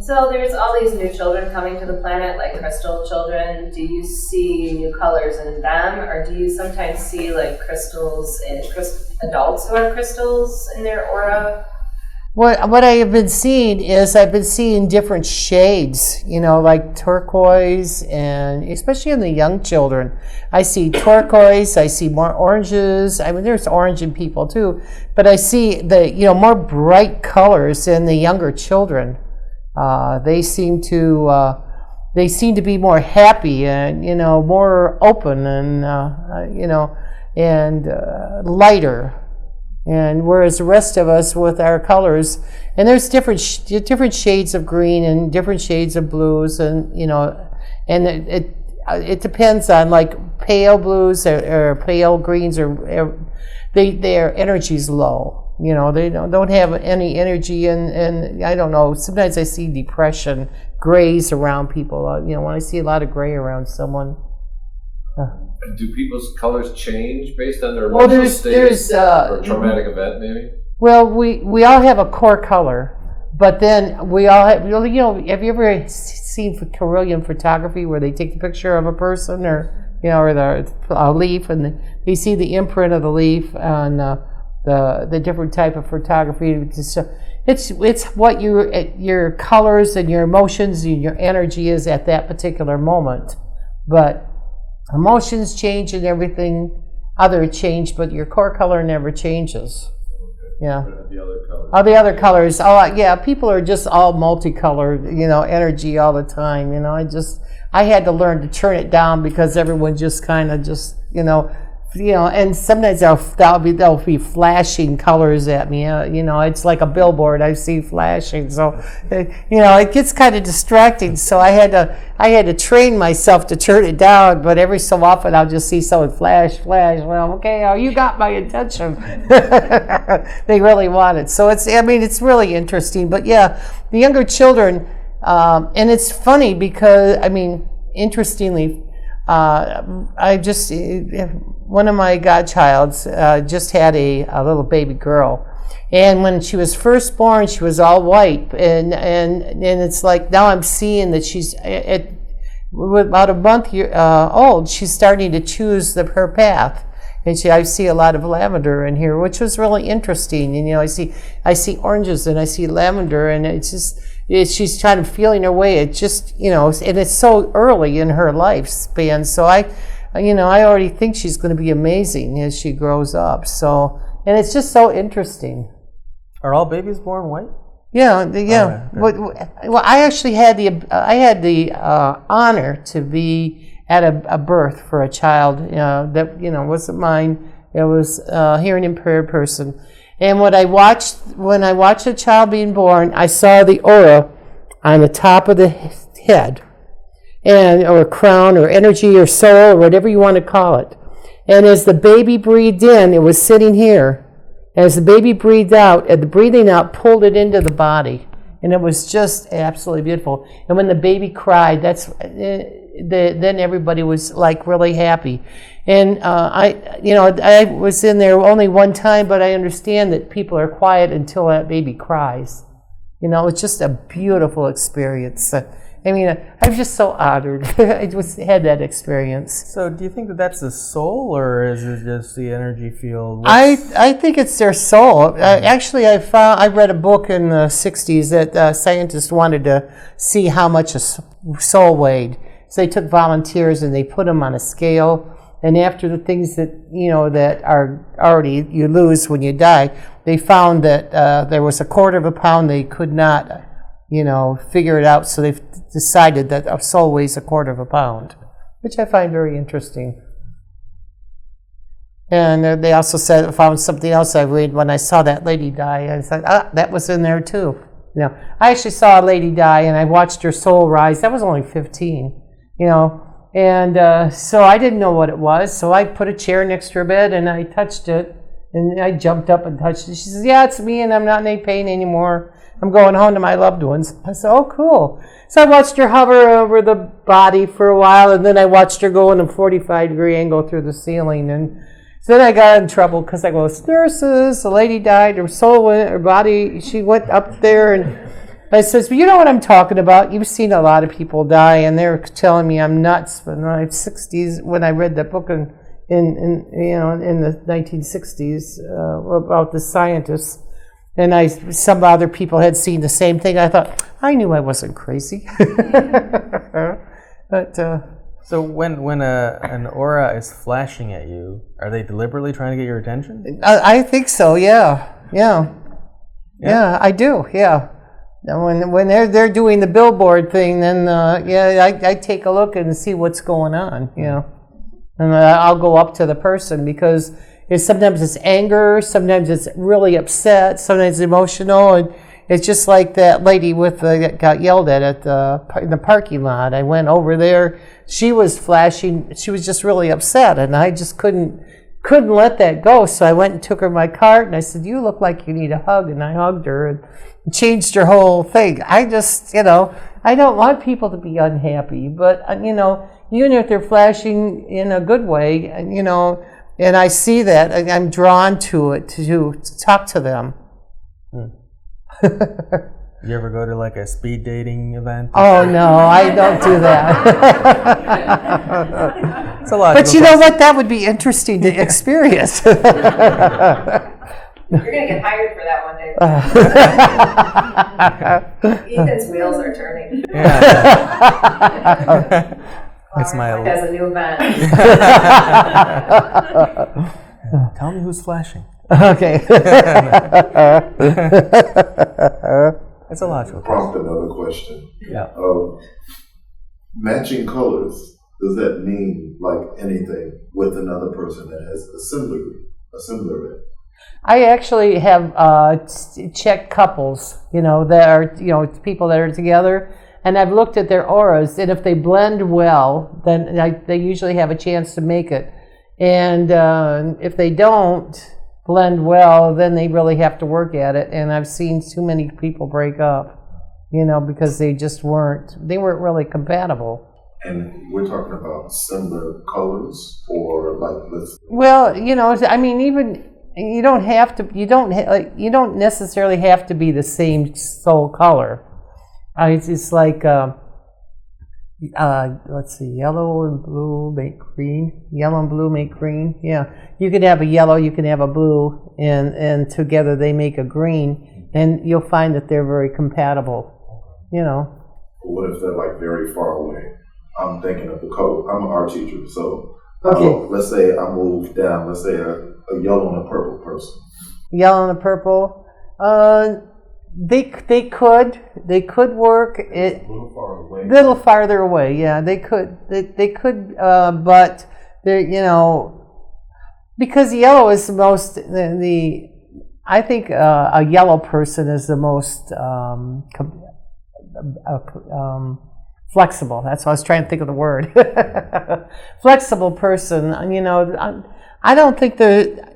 So there's all these new children coming to the planet, like crystal children. Do you see new colors in them, or do you sometimes see like crystals in adults who have crystals in their aura? What I have been seeing is I've been seeing different shades, like turquoise, and especially in the young children. I see turquoise, I see more oranges. I mean, there's orange in people too, but I see the, more bright colors in the younger children. They seem to be more happy and, more open and, and lighter. And whereas the rest of us with our colors, and there's different shades of green and different shades of blues, and and it depends on, like, pale blues or pale greens, or their energy's low. They don't have any energy, and I don't know. Sometimes I see depression, grays around people. When I see a lot of gray around someone. Do people's colors change based on their emotional state or traumatic event, maybe? Well, we all have a core color, but then we all have. Have you ever seen Carillion photography where they take the picture of a person, or a leaf, and they see the imprint of the leaf on the different type of photography? It's what your colors and your emotions and your energy is at that particular moment, but emotions change and everything other change, but your core color never changes. Yeah. The other colors. All the other colors. Oh, yeah. People are just all multicolored, energy all the time. I had to learn to turn it down because everyone just kind of and sometimes they'll be flashing colors at me. It's like a billboard I see flashing. So, it gets kind of distracting. So I had to train myself to turn it down. But every so often I'll just see someone flash. Well, okay, you got my attention. They really want it. So it's really interesting. But yeah, the younger children, and it's funny because interestingly. One of my godchilds just had a little baby girl, and when she was first born, she was all white, and it's like now I'm seeing that she's about a month old. She's starting to choose her path, and I see a lot of lavender in here, which was really interesting. And I see oranges and I see lavender, and it's just. She's kind of feeling her way. It just, and it's so early in her lifespan. So I already think she's going to be amazing as she grows up. So, and it's just so interesting. Are all babies born white? Yeah. Well, I actually had the honor to be at a birth for a child that wasn't mine. It was a hearing impaired person. And when I watched a child being born, I saw the aura on the top of the head, or crown, or energy, or soul, or whatever you want to call it. And as the baby breathed in, it was sitting here. As the baby breathed out, and the breathing out pulled it into the body, and it was just absolutely beautiful. And when the baby cried, then everybody was like really happy. And I was in there only one time, but I understand that people are quiet until that baby cries. It's just a beautiful experience. I'm just so honored. I just had that experience. So do you think that that's the soul, or is it just the energy field? I think it's their soul. Actually, I read a book in the 60s that scientists wanted to see how much a soul weighed. So they took volunteers and they put them on a scale. And after the things that that are already you lose when you die, they found that there was a quarter of a pound. They could not, figure it out. So they've decided that a soul weighs a quarter of a pound, which I find very interesting. And they also found something else I read when I saw that lady die. I thought, that was in there too. I actually saw a lady die, and I watched her soul rise. That was only 15, And so I didn't know what it was, so I put a chair next to her bed and I touched it, and I jumped up and touched it. She says, "Yeah, it's me, and I'm not in any pain anymore. I'm going home to my loved ones." I said, "Oh, cool." So I watched her hover over the body for a while, and then I watched her go in a 45-degree angle through the ceiling. And so then I got in trouble because I go, "Nurses, the lady died, her soul went, her body, she went up there." And I says, "Well, you know what I'm talking about. You've seen a lot of people die," and they're telling me I'm nuts. But in my 60s, when I read that book in the 1960s about the scientists, and some other people had seen the same thing, I thought I knew I wasn't crazy. But so when an aura is flashing at you, are they deliberately trying to get your attention? I think so. Yeah, I do. Yeah. When they're doing the billboard thing, then I take a look and see what's going on, and I'll go up to the person because is sometimes it's anger, sometimes it's really upset, sometimes emotional, and it's just like that lady that got yelled at in the parking lot. I went over there. She was flashing. She was just really upset, and I just couldn't let that go. So I went and took her my cart, and I said, "You look like you need a hug," and I hugged her and changed her whole thing. I just, I don't want people to be unhappy, but even if they're flashing in a good way, and I see that, I'm drawn to it to talk to them. You ever go to like a speed dating event? Oh no, I don't do that. It's a lot. But you know what? That would be interesting to experience. You're gonna get hired for that one day. Ethan's wheels are turning. Yeah. It's my. As a new event. Tell me who's flashing. Okay. It's a logical. Prompt another question. Yeah. Matching colors, does that mean like anything with another person that has a similar event? I actually have checked couples, that are, people that are together, and I've looked at their auras, and if they blend well, then they usually have a chance to make it. And if they don't blend well, then they really have to work at it. And I've seen too many people break up, because they just weren't really compatible. And we're talking about similar colors, or like Well, even you don't have to. You don't necessarily have to be the same soul color. It's like let's see, yellow and blue make green. Yellow and blue make green. Yeah, you could have a yellow, you can have a blue, and together they make a green, and you'll find that they're very compatible. What if they're like very far away? I'm thinking of the color. I'm an art teacher, so let's say I move down. Let's say a yellow and a purple person. Yellow and a purple. They could work it A little far away. little farther away. Yeah, they could but they because yellow is the most I think a yellow person is the most flexible. That's what I was trying to think of the word. Flexible person. I don't think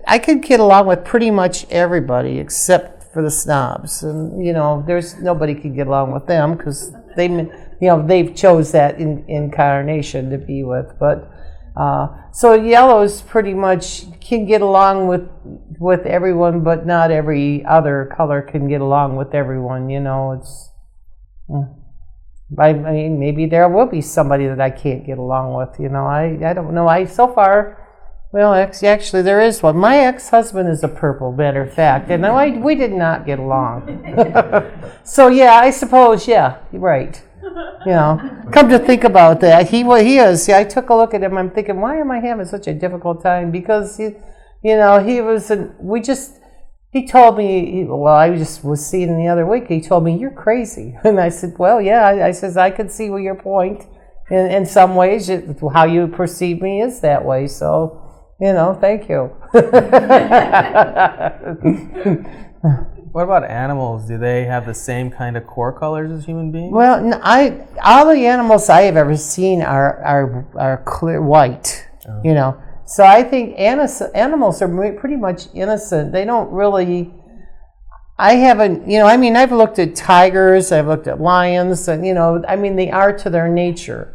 I could get along with pretty much everybody except for the snobs, and there's nobody can get along with them because they've chose that incarnation to be with. But so yellows pretty much can get along with everyone, but not every other color can get along with everyone. It's. I mean, maybe there will be somebody that I can't get along with. I don't know. Well, actually, there is one. My ex-husband is a purple, matter of fact, and we did not get along. So yeah, I suppose, yeah, you're right. Come to think about that, he is. Yeah, I took a look at him. I'm thinking, why am I having such a difficult time? Because he told me. Well, I just was seeing him the other week. He told me, "You're crazy," and I said, "Well, yeah." I says, "I could see your point. In some ways, how you perceive me is that way. So." Thank you. What about animals? Do they have the same kind of core colors as human beings? Well, all the animals I have ever seen are clear white. Oh. So I think animals are pretty much innocent. They don't really. I haven't. I've looked at tigers. I've looked at lions, and they are to their nature.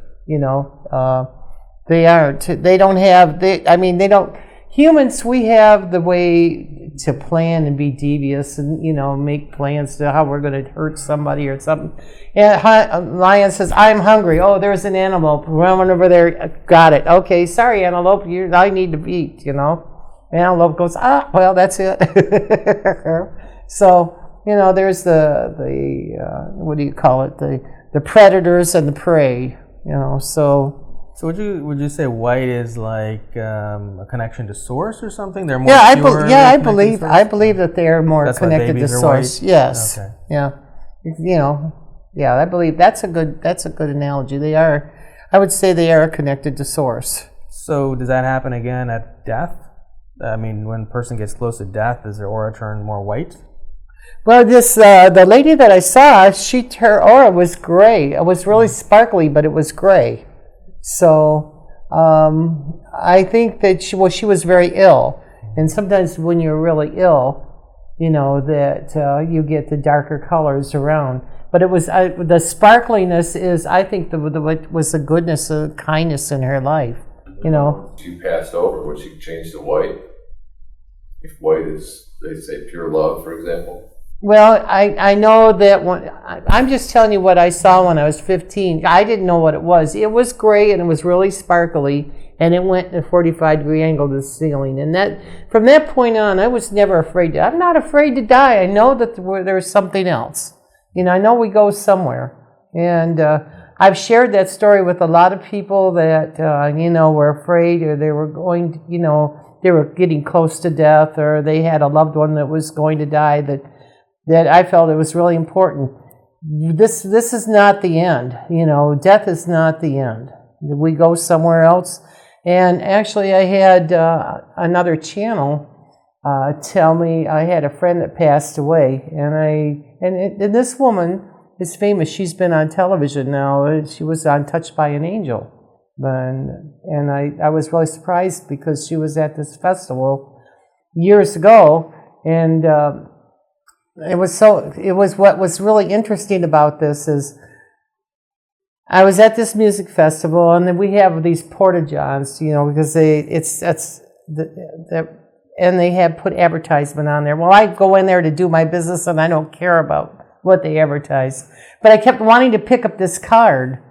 They aren't. They don't have. They don't. Humans, we have the way to plan and be devious, and make plans to how we're going to hurt somebody or something. And a lion says, "I'm hungry." Oh, there's an antelope. Run over there. Got it. Okay, sorry, antelope. I need to eat. Antelope goes, well, that's it. So there's the what do you call it? The predators and the prey. So. So would you say white is like a connection to source or something? They're more I believe that they're more connected to source. White? Yes. Okay. Yeah. I believe that's a good analogy. They are. I would say they are connected to source. So does that happen again at death? I mean, when a person gets close to death, does their aura turn more white? Well, this the lady that I saw, her aura was gray. It was really sparkly, but it was gray. So I think that she was very ill, and sometimes when you're really ill, you know that you get the darker colors around. But it was the sparkliness is, I think, what was the goodness and kindness in her life. You know, she passed over. Would she change to white? If white is, they say, pure love, for example. Well, I know that I'm just telling you what I saw when I was 15. I didn't know what it was. It was gray and it was really sparkly, and it went in a 45-degree angle to the ceiling. And that, from that point on, I was never afraid. I'm not afraid to die. I know that there's something else. You know, I know we go somewhere. And I've shared that story with a lot of people that, you know, were afraid, or they were going, you know, they were getting close to death, or they had a loved one that was going to die, that I felt it was really important. This is not the end. You know, death is not the end. We go somewhere else. And actually, I had another channel tell me, I had a friend that passed away, and this woman is famous. She's been on television now. She was on Touched by an Angel. And I was really surprised because she was at this festival years ago, and it was what was really interesting about this is I was at this music festival, and then we have these porta-johns, you know, because and they had put advertisement on there. Well, I go in there to do my business, and I don't care about what they advertise. But I kept wanting to pick up this card,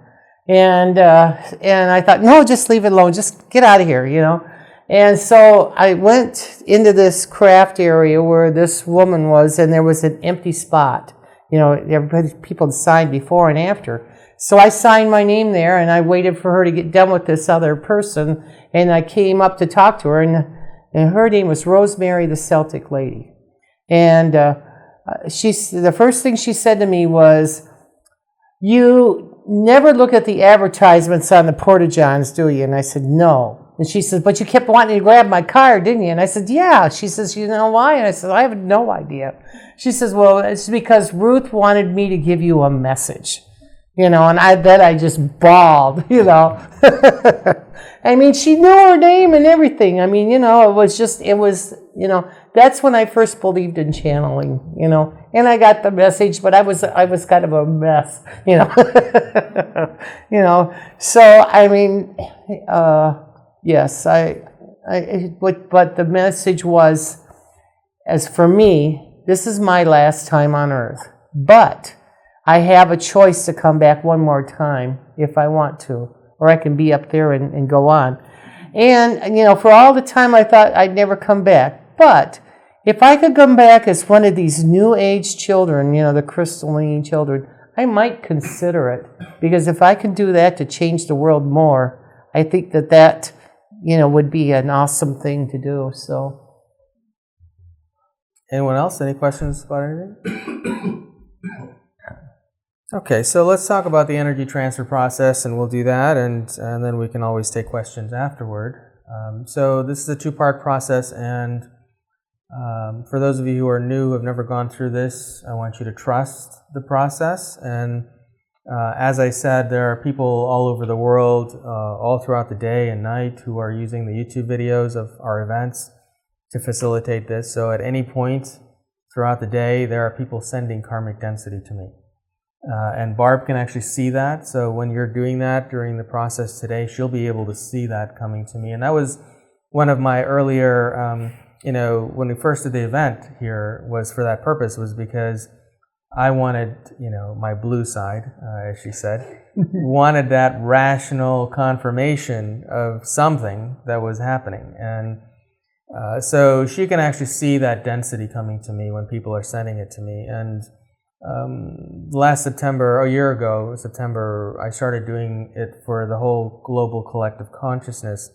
and I thought, no, just leave it alone. Just get out of here, you know. And so I went into this craft area where this woman was, and there was an empty spot. You know, people had signed before and after. So I signed my name there, and I waited for her to get done with this other person, and I came up to talk to her, and her name was Rosemary, the Celtic lady. And the first thing she said to me was, "You never look at the advertisements on the porta-johns, do you?" And I said, "No." And she said, "But you kept wanting to grab my card, didn't you?" And I said, "Yeah." She says, "You know why?" And I said, "I have no idea." She says, "Well, it's because Ruth wanted me to give you a message." You know, and I just bawled, you know. I mean, she knew her name and everything. I mean, you know, it was, you know, that's when I first believed in channeling, you know. And I got the message, but I was kind of a mess, you know. You know, so, I mean, yes, but the message was, as for me, this is my last time on earth, but I have a choice to come back one more time if I want to, or I can be up there and go on. And, you know, for all the time I thought I'd never come back. But if I could come back as one of these new age children, you know, the crystalline children, I might consider it. Because if I can do that to change the world more, I think that, you know, would be an awesome thing to do. So. Anyone else? Any questions about anything? Okay, so let's talk about the energy transfer process, and we'll do that, and then we can always take questions afterward. So this is a two-part process, and for those of you who are new, who have never gone through this, I want you to trust the process. And as I said, there are people all over the world, all throughout the day and night, who are using the YouTube videos of our events to facilitate this. So at any point throughout the day, there are people sending karmic density to me. And Barb can actually see that. So when you're doing that during the process today, she'll be able to see that coming to me. And that was one of my earlier, you know, when we first did the event here, was for that purpose, was because I wanted, you know, my blue side, as she said, wanted that rational confirmation of something that was happening. And so she can actually see that density coming to me when people are sending it to me. And last September, a year ago, September, I started doing it for the whole global collective consciousness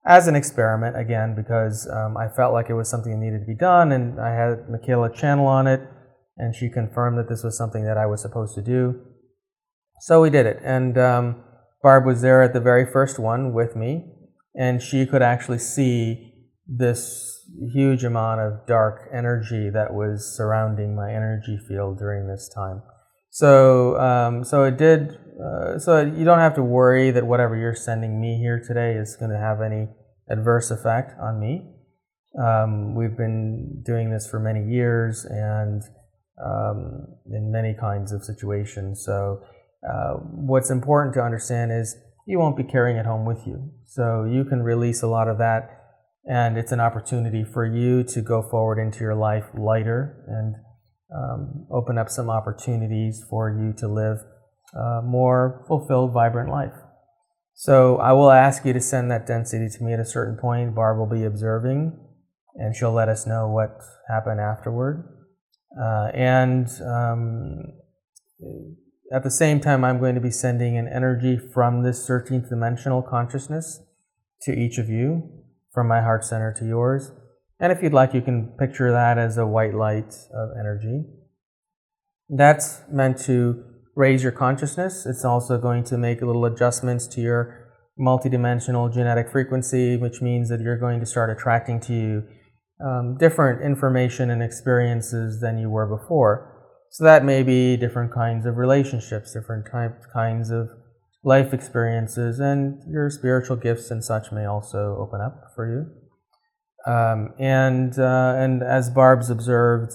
as an experiment, again, because I felt like it was something that needed to be done, and I had Michaela channel on it, and she confirmed that this was something that I was supposed to do. So we did it, and Barb was there at the very first one with me, and she could actually see this huge amount of dark energy that was surrounding my energy field during this time. So it did. So you don't have to worry that whatever you're sending me here today is going to have any adverse effect on me. We've been doing this for many years and in many kinds of situations. So what's important to understand is you won't be carrying it home with you. So you can release a lot of that, and it's an opportunity for you to go forward into your life lighter and open up some opportunities for you to live a more fulfilled, vibrant life. So I will ask you to send that density to me at a certain point. Barb will be observing, and she'll let us know what happened afterward. At the same time, I'm going to be sending an energy from this 13th dimensional consciousness to each of you, from my heart center to yours. And if you'd like, you can picture that as a white light of energy. That's meant to raise your consciousness. It's also going to make little adjustments to your multidimensional genetic frequency, which means that you're going to start attracting to you different information and experiences than you were before. So that may be different kinds of relationships, different kinds of life experiences, and your spiritual gifts and such may also open up for you. And as Barb's observed,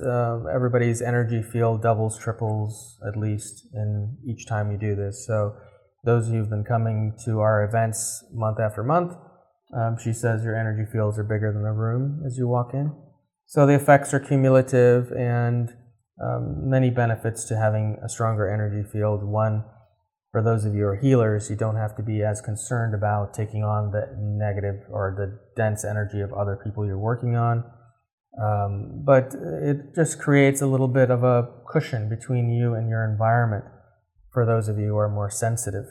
everybody's energy field doubles, triples at least in each time you do this. So those of you who've been coming to our events month after month, she says your energy fields are bigger than the room as you walk in. So the effects are cumulative, and many benefits to having a stronger energy field. One, for those of you who are healers, you don't have to be as concerned about taking on the negative or the dense energy of other people you're working on. But it just creates a little bit of a cushion between you and your environment for those of you who are more sensitive.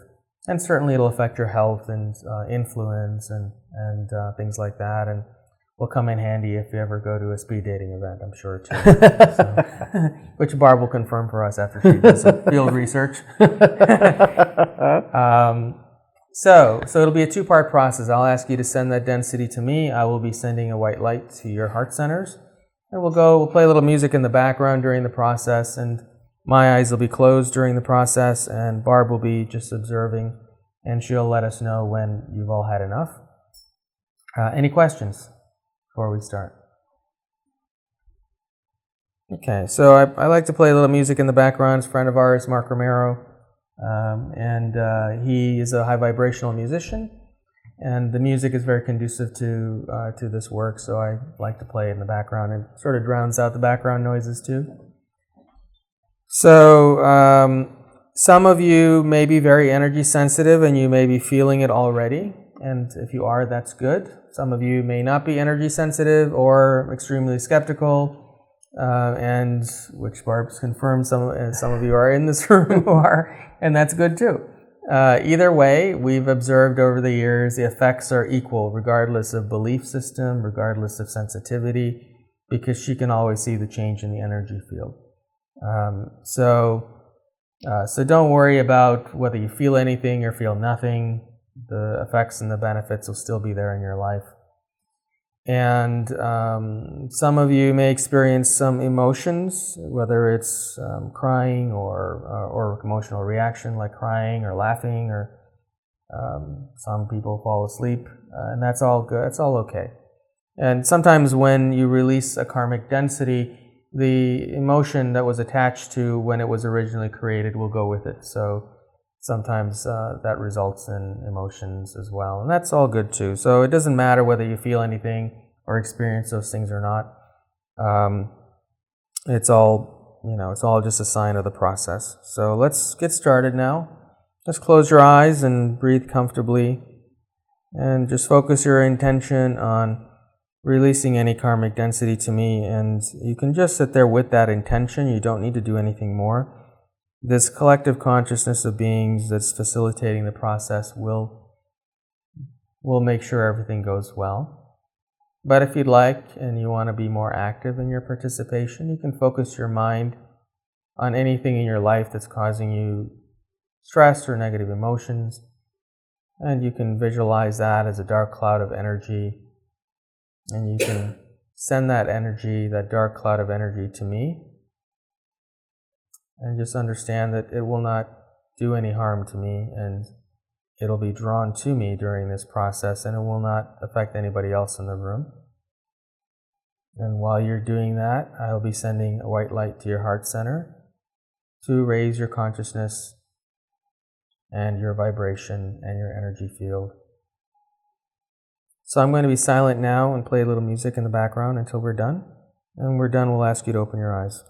And certainly it'll affect your health and influence and things like that. And will come in handy if you ever go to a speed dating event, I'm sure, too. So, which Barb will confirm for us after she does some field research. So it'll be a two-part process. I'll ask you to send that density to me. I will be sending a white light to your heart centers. And we'll play a little music in the background during the process, and my eyes will be closed during the process, and Barb will be just observing, and she'll let us know when you've all had enough. Any questions before we start? Okay, so I like to play a little music in the background. It's a friend of ours, Mark Romero, and he is a high vibrational musician, and the music is very conducive to this work, so I like to play it in the background, and sort of drowns out the background noises too. So some of you may be very energy sensitive, and you may be feeling it already, and if you are, that's good. Some of you may not be energy sensitive or extremely skeptical, and which Barb's confirmed some of you are in this room who are, and that's good too. Either way, we've observed over the years the effects are equal regardless of belief system, regardless of sensitivity, because she can always see the change in the energy field. So don't worry about whether you feel anything or feel nothing. The effects and the benefits will still be there in your life. And some of you may experience some emotions, whether it's crying or emotional reaction like crying or laughing, or some people fall asleep, and that's all good. It's all okay. And sometimes when you release a karmic density, the emotion that was attached to when it was originally created will go with it. So sometimes that results in emotions as well, and that's all good too. So it doesn't matter whether you feel anything or experience those things or not. It's all just a sign of the process. So let's get started now. Just close your eyes and breathe comfortably, and just focus your intention on releasing any karmic density to me, and you can just sit there with that intention. You don't need to do anything more. This collective consciousness of beings that's facilitating the process will make sure everything goes well. But if you'd like and you want to be more active in your participation, you can focus your mind on anything in your life that's causing you stress or negative emotions, and you can visualize that as a dark cloud of energy. And you can send that energy, that dark cloud of energy, to me. And just understand that it will not do any harm to me, and it'll be drawn to me during this process, and it will not affect anybody else in the room. And while you're doing that, I'll be sending a white light to your heart center to raise your consciousness and your vibration and your energy field. So I'm going to be silent now and play a little music in the background until we're done. And when we're done, we'll ask you to open your eyes.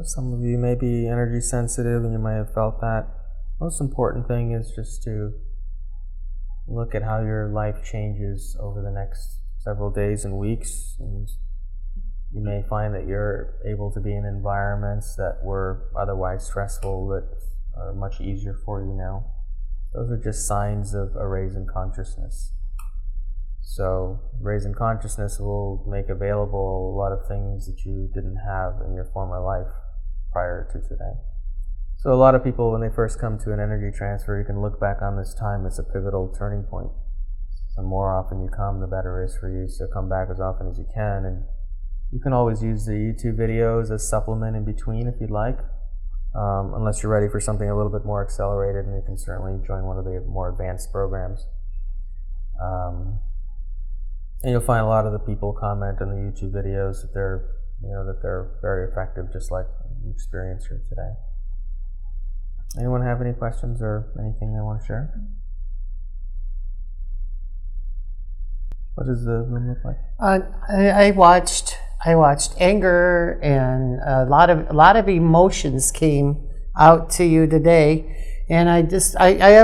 Some of you may be energy sensitive and you might have felt that. Most important thing is just to look at how your life changes over the next several days and weeks. And you may find that you're able to be in environments that were otherwise stressful that are much easier for you now. Those are just signs of a raise in consciousness. So, raise in consciousness will make available a lot of things that you didn't have in your former life prior to today. So a lot of people, when they first come to an energy transfer, you can look back on this time as a pivotal turning point. The more often you come, the better it is for you. So come back as often as you can. And you can always use the YouTube videos as supplement in between if you'd like. Unless you're ready for something a little bit more accelerated, and you can certainly join one of the more advanced programs. And you'll find a lot of the people comment on the YouTube videos that they're very effective, just like you experienced here today. Anyone have any questions or anything they want to share? What does the room look like? I watched anger, and a lot of emotions came out to you today, and I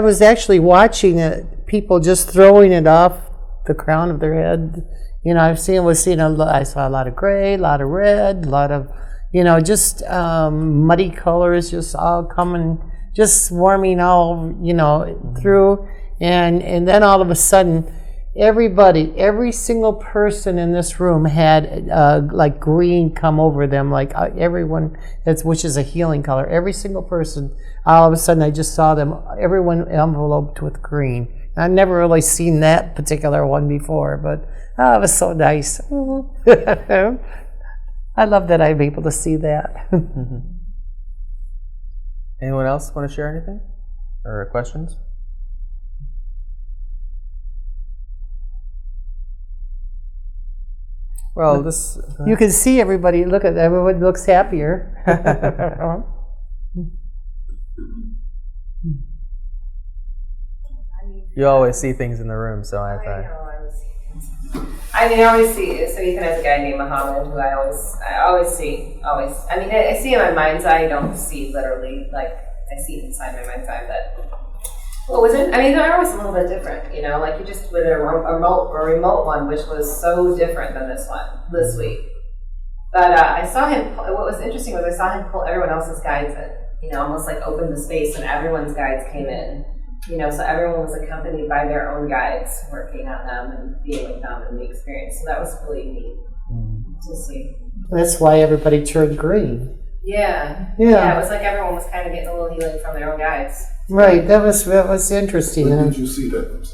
was actually watching it, people just throwing it off the crown of their head. You know, I saw a lot of gray, a lot of red, a lot of, just muddy colors, just all coming, just swarming all, through, and then all of a sudden, every single person in this room had like green come over them, like everyone, which is a healing color. Every single person, all of a sudden I just saw them, everyone enveloped with green. I've never really seen that particular one before, but it was so nice. I love that I'm able to see that. Anyone else want to share anything or questions? Well, you can see everybody. Look at everyone looks happier. You always see things in the room, so I thought. I always see. So Ethan has a guy named Muhammad who I always see. Always. I see in my mind's eye. I don't see literally. Like I see inside my mind's eye. But what was it? They're always a little bit different. Like you just with a remote one, which was so different than this Mm-hmm. week. But I saw him. What was interesting was I saw him pull everyone else's guides in. Almost like open the space, and everyone's guides came in. So everyone was accompanied by their own guides, working on them and being with them in the experience. So that was really neat to see. That's why everybody turned green. Yeah. It was like everyone was kind of getting a little healing from their own guides. Right. That was interesting. When did you see that?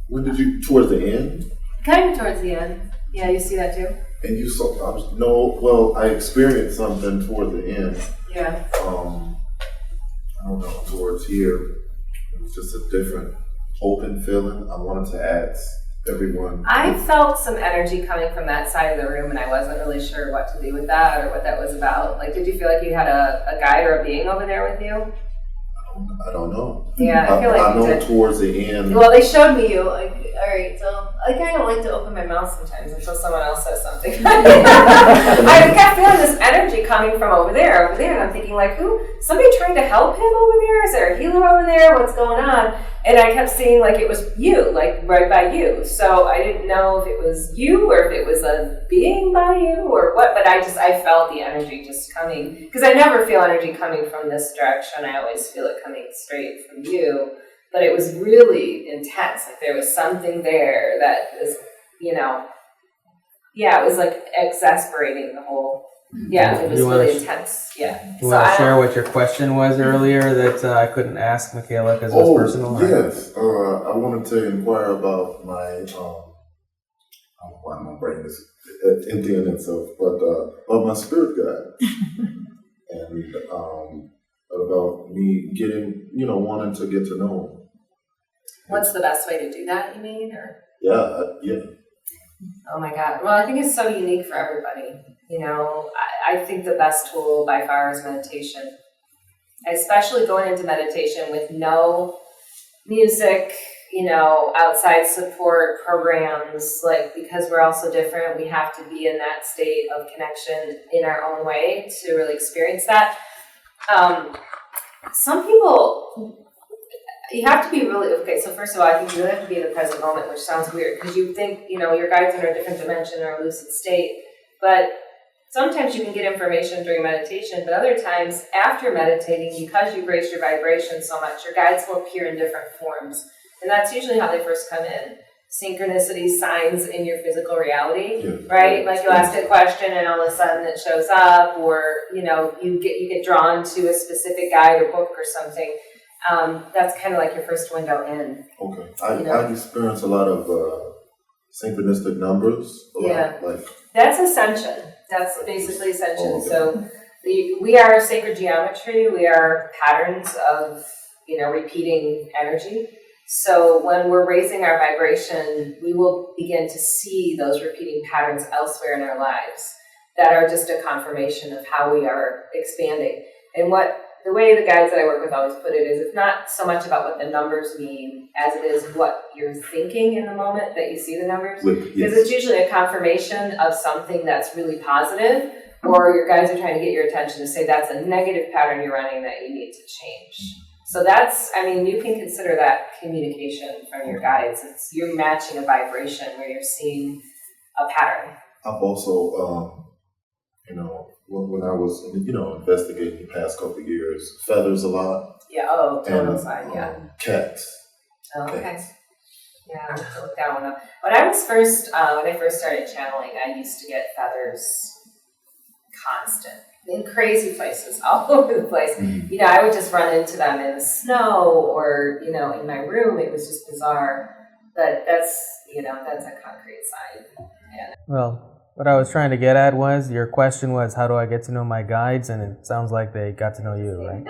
When did you? Towards the end? Kind of towards the end. Yeah, you see that too. And you saw? No. Well, I experienced something toward the end. Yeah. I don't know. Towards here. It was just a different open feeling. I wanted to ask everyone. I felt some energy coming from that side of the room, and I wasn't really sure what to do with that or what that was about. Like, did you feel like you had a guide or a being over there with you? I don't know. Yeah, I feel like I you know did. Towards the end. Well, they showed me you. Like, all right, so I don't like to open my mouth sometimes until someone else says something. I kept feeling this energy coming from over there, and I'm thinking like, somebody trying to help him over there? Is there a healer over there? What's going on? And I kept seeing like it was you, like right by you. So I didn't know if it was you or if it was a being by you or what, but I felt the energy just coming, because I never feel energy coming from this direction. I always feel it coming straight from you. But it was really intense. Like there was something there that is, it was like exasperating the whole. Yeah, it was really intense. Yeah. You want to share what your question was earlier that I couldn't ask Michaela because it was personal? Yes. I wanted to inquire about my, why my brain is emptying itself, but about my spirit guide. And about me getting, wanting to get to know him. What's the best way to do that, you mean? Or? Yeah. Oh my God. Well, I think it's so unique for everybody. I think the best tool by far is meditation. Especially going into meditation with no music, outside support programs, because we're all so different, we have to be in that state of connection in our own way to really experience that. Some people, you have to be really, okay, so first of all, I think you really have to be in the present moment, which sounds weird, because you think, your guides are in a different dimension or a lucid state, but sometimes you can get information during meditation, but other times after meditating, because you've raised your vibration so much, your guides will appear in different forms. And that's usually how they first come in. Synchronicity, signs in your physical reality, right? Like you'll ask a question and all of a sudden it shows up, or you get drawn to a specific guide or book or something. That's kind of like your first window in. Okay, I experience a lot of synchronistic numbers. That's ascension. That's basically ascension. Okay. So we are sacred geometry. We are patterns of repeating energy. So when we're raising our vibration, we will begin to see those repeating patterns elsewhere in our lives that are just a confirmation of how we are expanding. And what the way the guides that I work with always put it is it's not so much about what the numbers mean as it is what you're thinking in the moment that you see the numbers. Because it's usually a confirmation of something that's really positive, or your guides are trying to get your attention to say that's a negative pattern you're running that you need to change. So that's, I mean, you can consider that communication from your guides. It's you're matching a vibration where you're seeing a pattern. I've also, when I was, investigating the past couple of years, feathers a lot. Yeah, total sign, yeah. Cats. Oh, okay. Cats. Yeah, I'll have to look that one up. When I first started channeling, I used to get feathers constant in crazy places all over the place. Mm-hmm. I would just run into them in the snow or, in my room. It was just bizarre. But that's a concrete sign. Yeah. Well, what I was trying to get at was, your question was, how do I get to know my guides? And it sounds like they got to know you, right?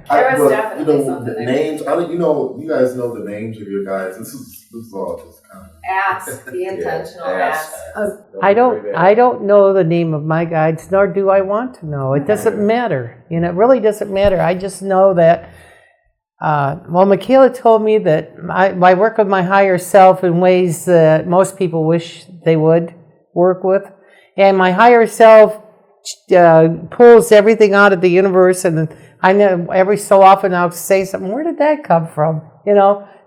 There was definitely something the there. names. You guys know the names of your guides. This is all just kind of Ask, be intentional, ask. I don't know the name of my guides, nor do I want to know. It doesn't matter. It really doesn't matter. I just know that. Michaela told me that I work with my higher self in ways that most people wish they would work with. And my higher self pulls everything out of the universe, and I know every so often I'll say something, where did that come from?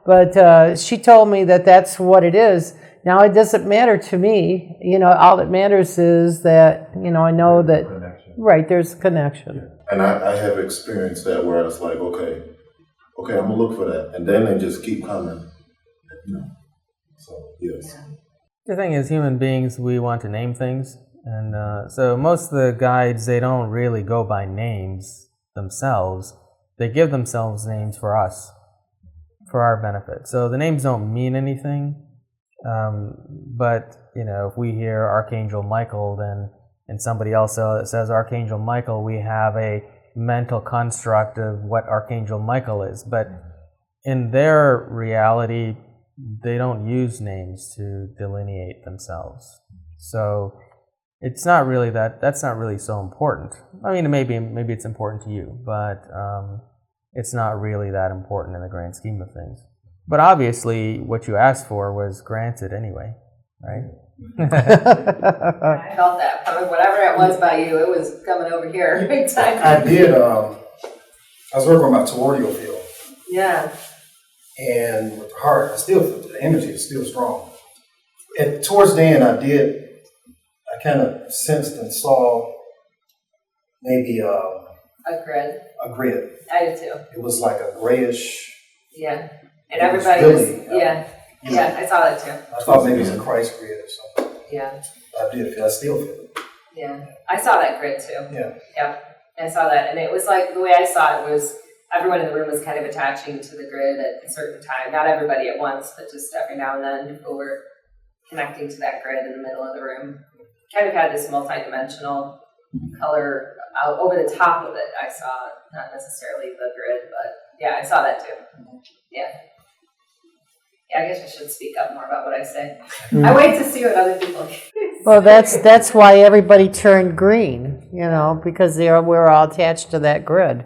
But she told me that that's what it is. Now, it doesn't matter to me. All that matters is that, I know that, right, there's a connection. And I have experienced that where it's like, okay, I'm gonna look for that, and then they just keep coming. So yes. The thing is, human beings, we want to name things, and so most of the guides, they don't really go by names themselves. They give themselves names for us, for our benefit. So the names don't mean anything, but if we hear Archangel Michael, and somebody else says Archangel Michael, we have a mental construct of what Archangel Michael is, but in their reality, they don't use names to delineate themselves. So it's not really that's not really so important. I mean, maybe it's important to you, but it's not really that important in the grand scheme of things. But obviously, what you asked for was granted anyway, right? I felt that. Whatever it was by you, it was coming over here big time. I did. I was working on my toroidal field. Yeah. And with the heart, the energy is still strong. And towards the end, I kind of sensed and saw maybe a grid. A grid. I did too. It was like a grayish. Yeah. And everybody was, yeah. Yeah, I saw that too. I thought maybe it was a Christ grid or something. Yeah. I still feel it. Yeah. I saw that grid too. Yeah. Yep. I saw that. And it was like, the way I saw it was everyone in the room was kind of attaching to the grid at a certain time. Not everybody at once, but just every now and then people were connecting to that grid in the middle of the room. Kind of had this multi-dimensional color out over the top of it. I saw, not necessarily the grid, but yeah, I saw that too. Yeah. Yeah, I guess I should speak up more about what I say. I wait to see what other people say. Well, that's why everybody turned green, because we're all attached to that grid.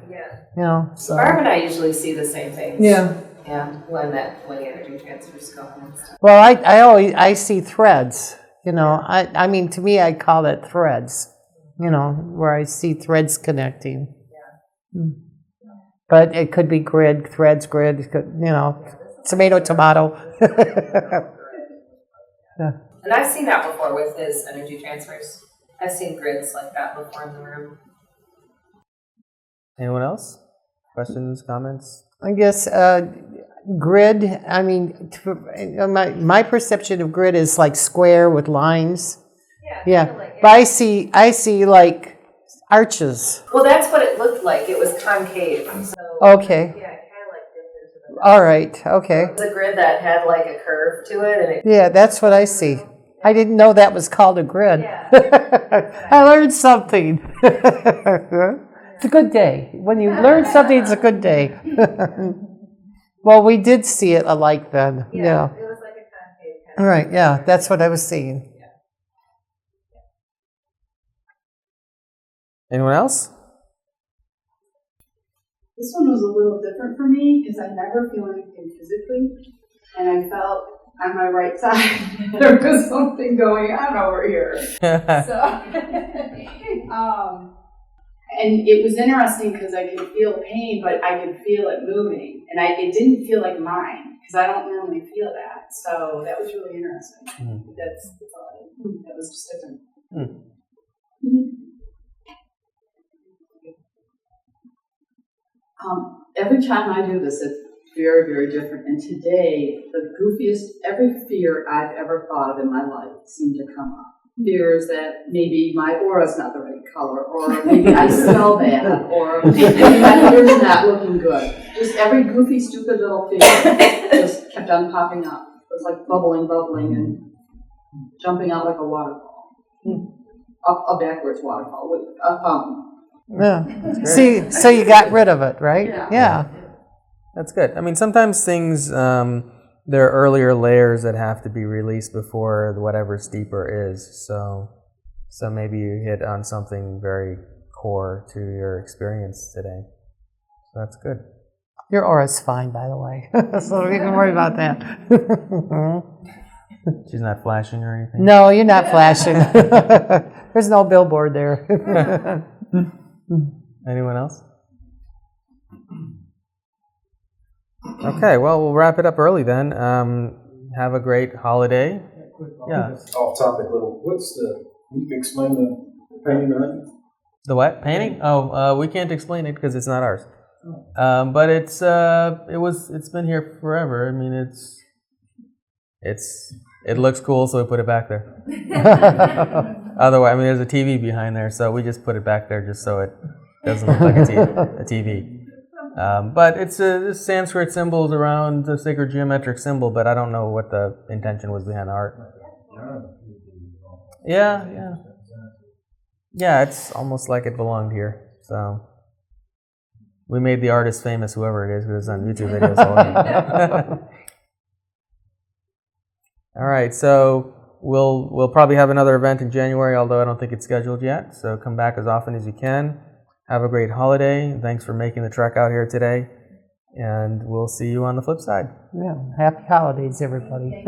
Yeah. So. Barb and I usually see the same things. Yeah. Yeah, when the energy transfers go on and stuff. Well, I see threads. I mean, to me, I call it threads. Where I see threads connecting. Yeah. But it could be grid, threads, grid. Tomato. Yeah. And I've seen that before with his energy transfers. I've seen grids like that before in the room. Anyone else? Questions, comments? I guess grid, I mean, my perception of grid is like square with lines. Yeah. But I see like arches. Well, that's what it looked like. It was concave. So, okay. Yeah, it kind of like dipped into the All right. Okay. It was a grid that had like a curve to it. And it Yeah, that's what I see. I didn't know that was called a grid. Yeah. I learned something. It's a good day. When you learn something, it's a good day. Well, we did see it alike then. Yeah. It was like a concave kind of All right. Yeah, that's what I was seeing. Anyone else? This one was a little different for me because I never feel anything physically, and I felt on my right side there was something going on over here. So, and it was interesting because I could feel pain, but I could feel it moving, and it didn't feel like mine because I don't normally feel that. So that was really interesting. That's all. That was just different. Every time I do this, it's very, very different. And today, the goofiest, every fear I've ever thought of in my life seemed to come up. Fears that maybe my aura's not the right color, or maybe I smell bad, or maybe my hair's not looking good. Just every goofy, stupid little fear just kept on popping up. It was like bubbling, and jumping out like a waterfall. A backwards waterfall with a fountain. Yeah. See, so you got rid of it, right? Yeah. That's good. I mean, sometimes things, there are earlier layers that have to be released before whatever steeper is. So maybe you hit on something very core to your experience today. So that's good. Your aura's fine, by the way. So you can worry about that. She's not flashing or anything? No, you're not flashing. There's no billboard there. Anyone else? Okay, well, we'll wrap it up early then. Have a great holiday. Yeah. Off topic, little. You can explain the painting, right? The what? Painting? Oh, we can't explain it because it's not ours. But it's been here forever. I mean, it looks cool, so we put it back there. Otherwise, I mean, there's a TV behind there, so we just put it back there just so it doesn't look like a TV. But it's Sanskrit symbols around the sacred geometric symbol, but I don't know what the intention was behind the art. Yeah, it's almost like it belonged here. So we made the artist famous, whoever it is, who's on YouTube videos all over. All right, so we'll probably have another event in January, although I don't think it's scheduled yet. So come back as often as you can. Have a great holiday. Thanks for making the trek out here today. And we'll see you on the flip side. Yeah, happy holidays, everybody.